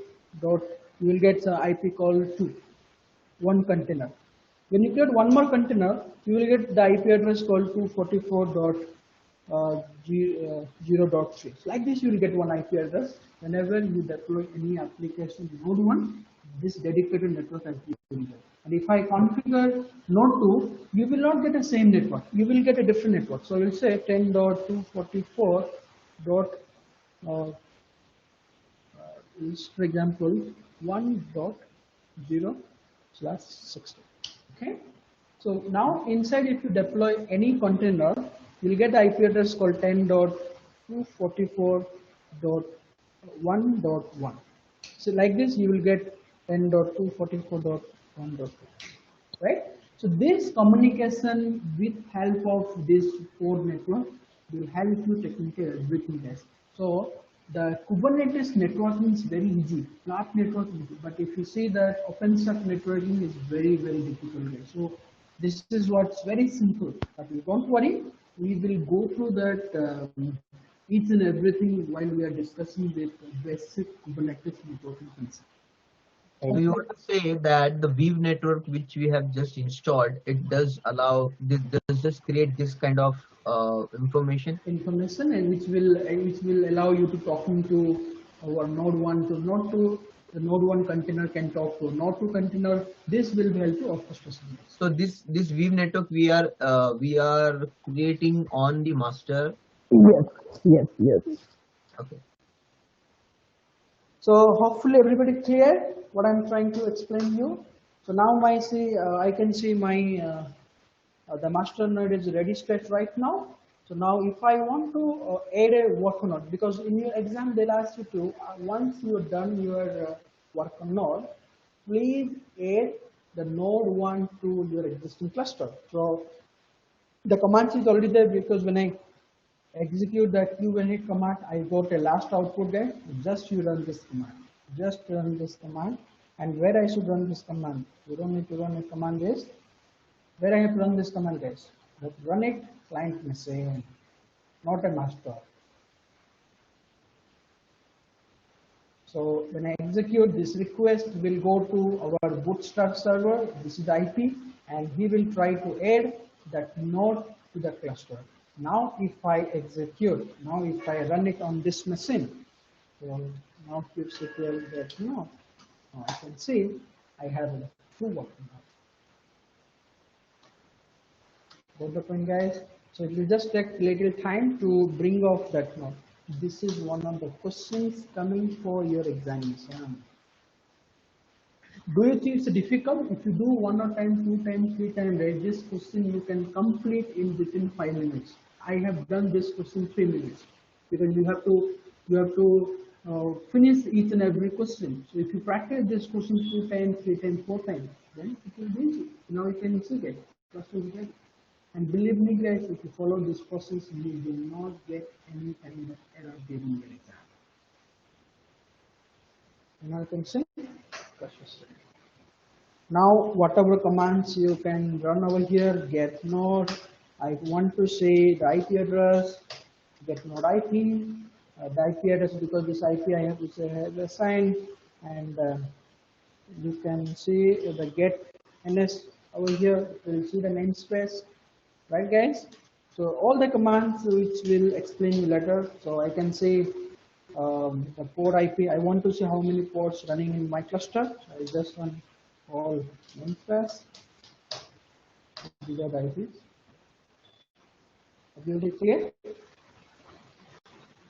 You will get IP called 2, one container. When you create one more container, you will get the IP address called 244.0.3. Like this, you will get one IP address. Whenever you deploy any application node 1, this dedicated network IP will get. And if I configure node 2, you will not get the same network. You will get a different network. So we'll say 10.244. Is, for example, 1.0/16. Okay. So now inside, if you deploy any container, you'll get the IP address called 10.244.1.1. So like this, you will get 10.244.1.2. Right. So this communication with help of this port network will help you taking care of everything else. So the Kubernetes networking is very easy, flat networking, but if you see that OpenStack networking is very, very difficult. So this is what's very simple, but don't worry, we will go through that each and everything while we are discussing the basic Kubernetes networking concept. Do you want to say that the Weave network which we have just installed, it does allow, does just create this kind of information and which will allow you to talking to our node 1 to node 2. The node 1 container can talk to node 2 container. This will help you orchestration. So this Weave network we are creating on the master. Yes. Okay. So hopefully everybody clear what I'm trying to explain you. So now I can see my the master node is ready state right now. So now if I want to add a worker node, because in your exam they'll ask you to, once you're done your worker node, please add the node 1 to your existing cluster. So the command is already there, because when I execute that command, I got a last output there. Just you run this command. Just run this command. and where I should run this command. You don't need to run a command is where I have to run this command is. But run it client machine, not a master. So when I execute this request will go to our bootstrap server, this is the IP, and he will try to add that node to the cluster. Now if I execute, now if I run it on this machine, so now kubectl that node, now I can see I have two working nodes. Got the point, guys? So it will just take little time to bring off that node. This is one of the questions coming for your examination. Do you think it's difficult? If you do one or time, two times, three times, right, this question you can complete in within 5 minutes. I have done this question 3 minutes because you have to finish each and every question. So if you practice this question two times, three times, four times, then it will be easy. Now you can see it. And believe me, guys, if you follow this process, you will not get any kind of error during your exam. Now you can see. Now whatever commands you can run over here, get node. I want to say the IP address, get node IP, the IP address because this IP I have to say has assigned, and you can see the get ns over here. You will see the namespace, right, guys? So all the commands which will explain you later. So I can say the port IP. I want to see how many ports running in my cluster. I just run all namespace. These are the IPs. Absolutely clear.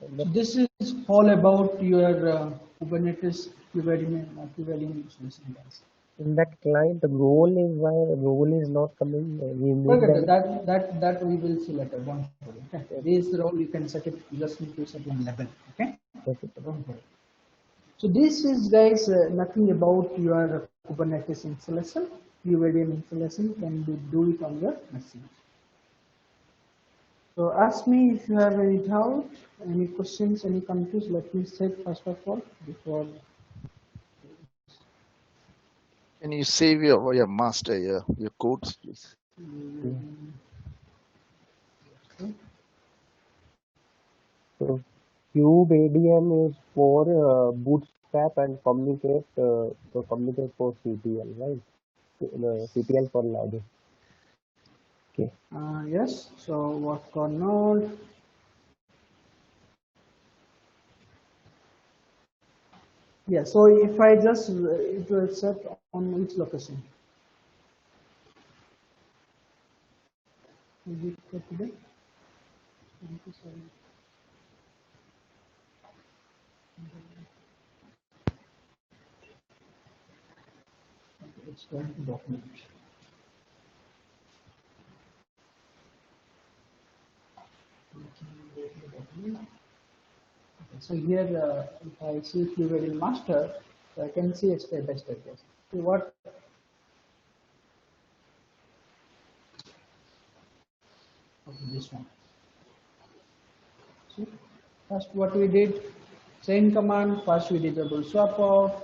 So this is all about your Kubernetes installation, guys. In that client, the role is why role is not coming. We need Okay, that we will see later. Don't worry. Okay. This role you can set it. You just need to set one level. Okay. Okay. Don't worry. So this is, guys, nothing about your Kubernetes installation. QVDM installation can be do it on your machine. So ask me if you have any doubt, any questions, any confused. Let me check first of all before. Can you save your master, your codes, please? So CubeADM is for bootstrap and communicate for CTL, right? CTL for logic. Okay. Yes. So what node? Yeah. So if I just it will set on which location? Is it for today? It's going to document. Okay, so here, if I see QVDM master, so I can see a step by step. See what? Okay, this one. See, first what we did, chain command. First we did double swap off.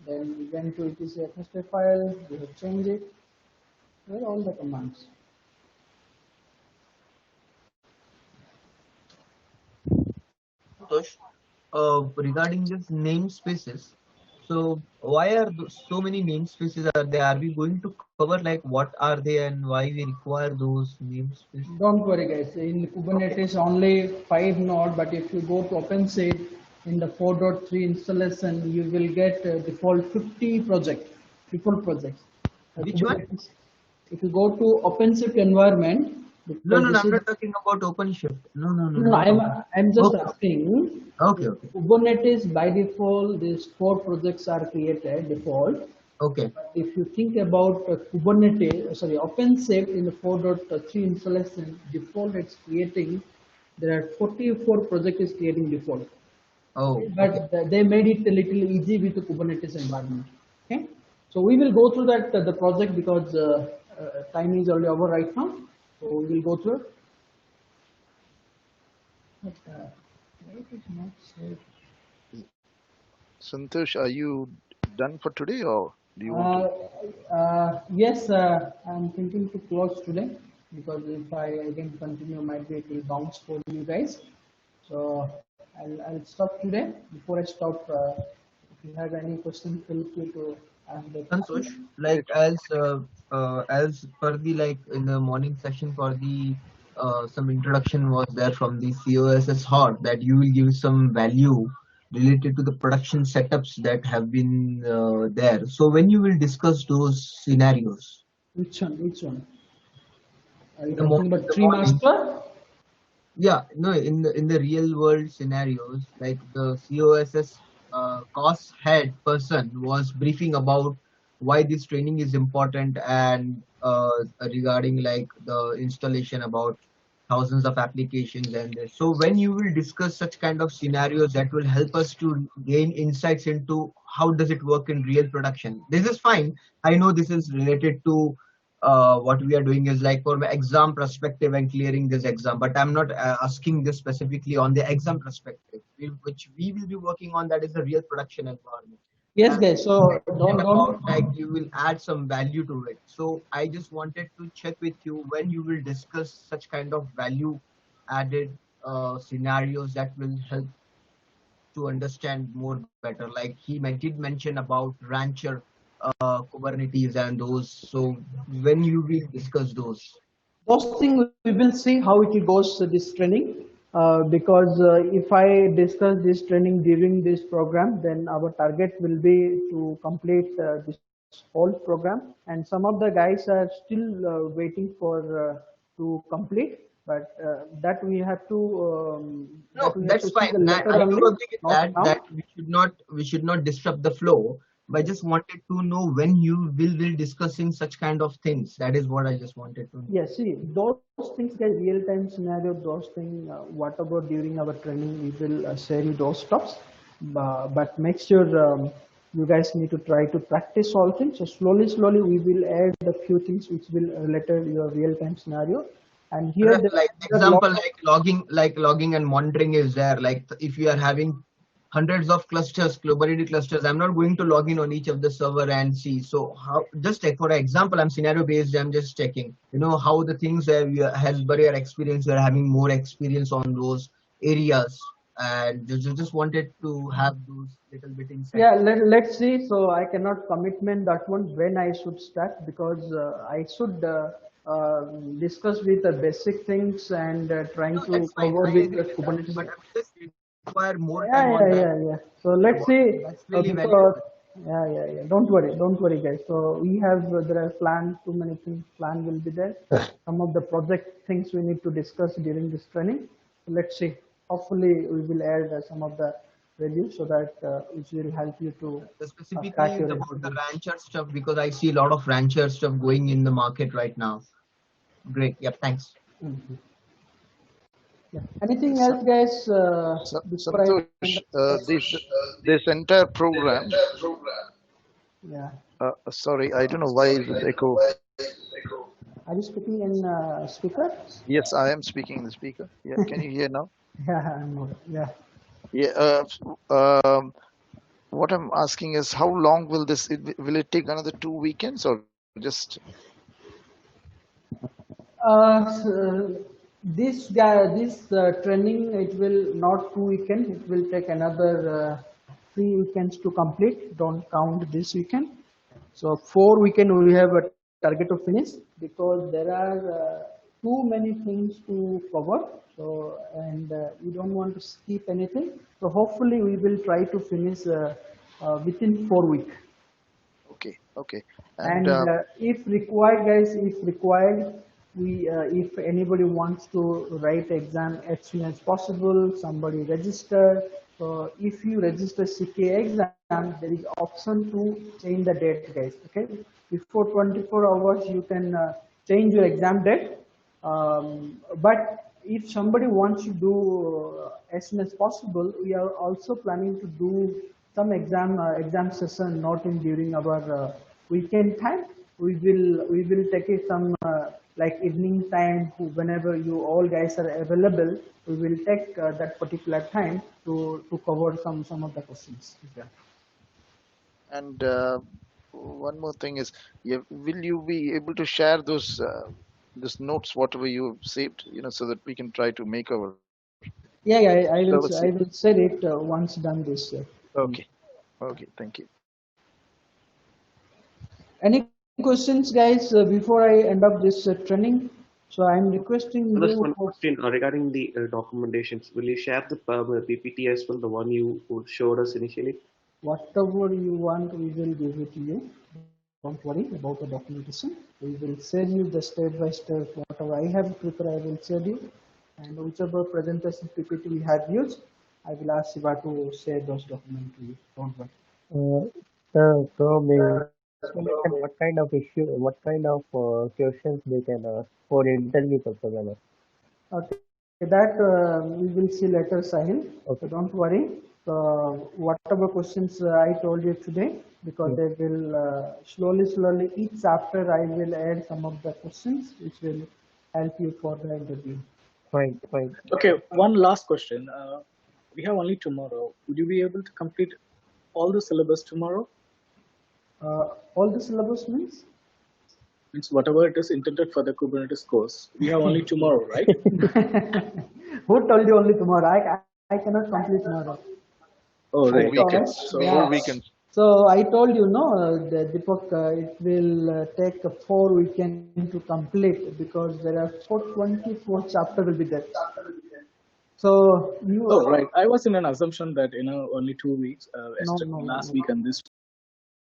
Then we went to etc FST file. We have changed it. Here are all the commands. Santosh, regarding this namespaces, so why are so many namespaces are there? Are we going to cover like what are they and why we require those namespaces? Don't worry, guys. In Kubernetes, only 5 node, but if you go to OpenShift in the 4.3 installation, you will get default 50 default projects. Which one? If you go to OpenShift environment, No, I'm not talking about OpenShift. No. I'm just asking. Okay. Kubernetes by default, these 4 projects are created default. Okay. But if you think about OpenShift in the 4.3 installation, default it's creating, there are 44 projects creating default. Oh. But they made it a little easy with the Kubernetes environment. Okay. So we will go through that the project because time is already over right now. So we will go through it. But, it is not safe. Santosh, are you done for today, or do you want to? Yes, I'm thinking to close today because if I again continue, might be it will bounce for you guys. So I'll stop today. Before I stop, if you have any question, feel free to ask the Santosh, question. like as per the like in the morning session for the some introduction was there from the COSS Hot that you will give some value related to the production setups that have been there. So when you will discuss those scenarios Which one? Which one? Are you in the talking morning, about tree master? yeah, no, in the real world scenarios, like the COSS cost head person was briefing about why this training is important and regarding like the installation about thousands of applications and this. So when you will discuss such kind of scenarios that will help us to gain insights into how does it work in real production. This is fine. I know this is related to what we are doing is like for exam perspective and clearing this exam, but I'm not asking this specifically on the exam perspective, which we will be working on. That is the real production environment. Yes, And guys. So you mentioned about like you will add some value to it. So I just wanted to check with you when you will discuss such kind of value added scenarios that will help to understand more better. Like did mention about rancher Kubernetes and those. So when you will discuss those? those things we will see how it goes this training because if I discuss this training during this program, then our target will be to complete this whole program, and some of the guys are still waiting for to complete, but No, that we have to that's see fine. the letter I do only, agree with not that now. we should not disrupt the flow. But I just wanted to know when you will be discussing such kind of things. That is what I just wanted to know. Yeah, see, those things, guys, real-time scenario, those things, whatever during our training, we will share you those stuffs. But make sure you guys need to try to practice all things. So slowly, we will add a few things which will relate to your real-time scenario. And here there Like are a lot example, of, like logging and monitoring is there. Like if you are having hundreds of clusters, Kubernetes clusters, I'm not going to log in on each of the server and see. So how, just like for example, I'm scenario based, I'm just checking, how the things have has barrier experience, you're having more experience on those areas. And just wanted to have those little bit insight. yeah, let's see. So I cannot commitment that one when I should start because I should discuss with the basic things and trying No, to that's fine. cover I with agree the with that. Kubernetes. But I would just require more Yeah, time on yeah, that. yeah, yeah. So let's see, That's really because valuable. yeah. Don't worry, guys. So we have there are plans. Too many things plan will be there. Some of the project things we need to discuss during this training. So let's see. Hopefully, we will add some of the value so that which will help you to Specifically crack is your about the interview. rancher stuff because I see a lot of rancher stuff going in the market right now. Great. Yep. Thanks. Mhm. Yeah. Anything Sa- else, guys? Before I Santosh, end up? this entire program. Yeah. Sorry, I don't know why is it echo. Are you speaking in speaker? Yes, I am speaking in the speaker. Yeah, can you hear now? Yeah. Yeah. Yeah. What I'm asking is, how long will will it take another 2 weekends or just? This training, it will not 2 weekends. It will take another 3 weekends to complete. Don't count this weekend. So 4 weekend we have a target to finish because there are too many things to cover. So and we don't want to skip anything. So hopefully we will try to finish within 4 weeks. Okay. And And if required, guys, if required, we if anybody wants to write exam as soon as possible, somebody register. So if you register CKA exam, there is option to change the date, guys. Okay, before 24 hours you can change your exam date. But if somebody wants to do as soon as possible, we are also planning to do some exam session not in during our weekend time. We will take it some like evening time. Whenever you all guys are available, we will take that particular time to cover some of the questions. Yeah. And one more thing is, will you be able to share those notes, whatever you have saved, so that we can try to make our Yeah, yeah, service? I will share it once done this. Okay. Okay. Thank you. Any questions, guys, before I end up this training? So I'm requesting There's you one for question regarding the documentations. Will you share the PPT as well, the one you showed us initially? whatever you want, we will give it to you. Don't worry about the documentation. We will share you the step by step, whatever I have prepared, I will share you. And whichever presentation PPT we have used, I will ask Shiva to share those documents to you. Don't worry. So basically, what kind of issue, what kind of questions they can ask for interview purpose? Okay, that we will see later, Sahil. So Okay. don't worry. Whatever questions I told you today, because they will slowly, each chapter I will add some of the questions which will help you for the interview. Fine, fine. Okay, one last question. We have only tomorrow. Would you be able to complete all the syllabus tomorrow? All the syllabus means? Means whatever it is intended for the Kubernetes course. We have only tomorrow, right? Who told you only tomorrow? I cannot complete tomorrow. Oh, Four right. Okay. weekends. So, Yeah. 4 weekends. So I told you, no, Deepak, it will take 4 weekends to complete because there are 424 chapter will be there. So you oh, right. I was in an assumption that, only 2 weeks, no, last week and this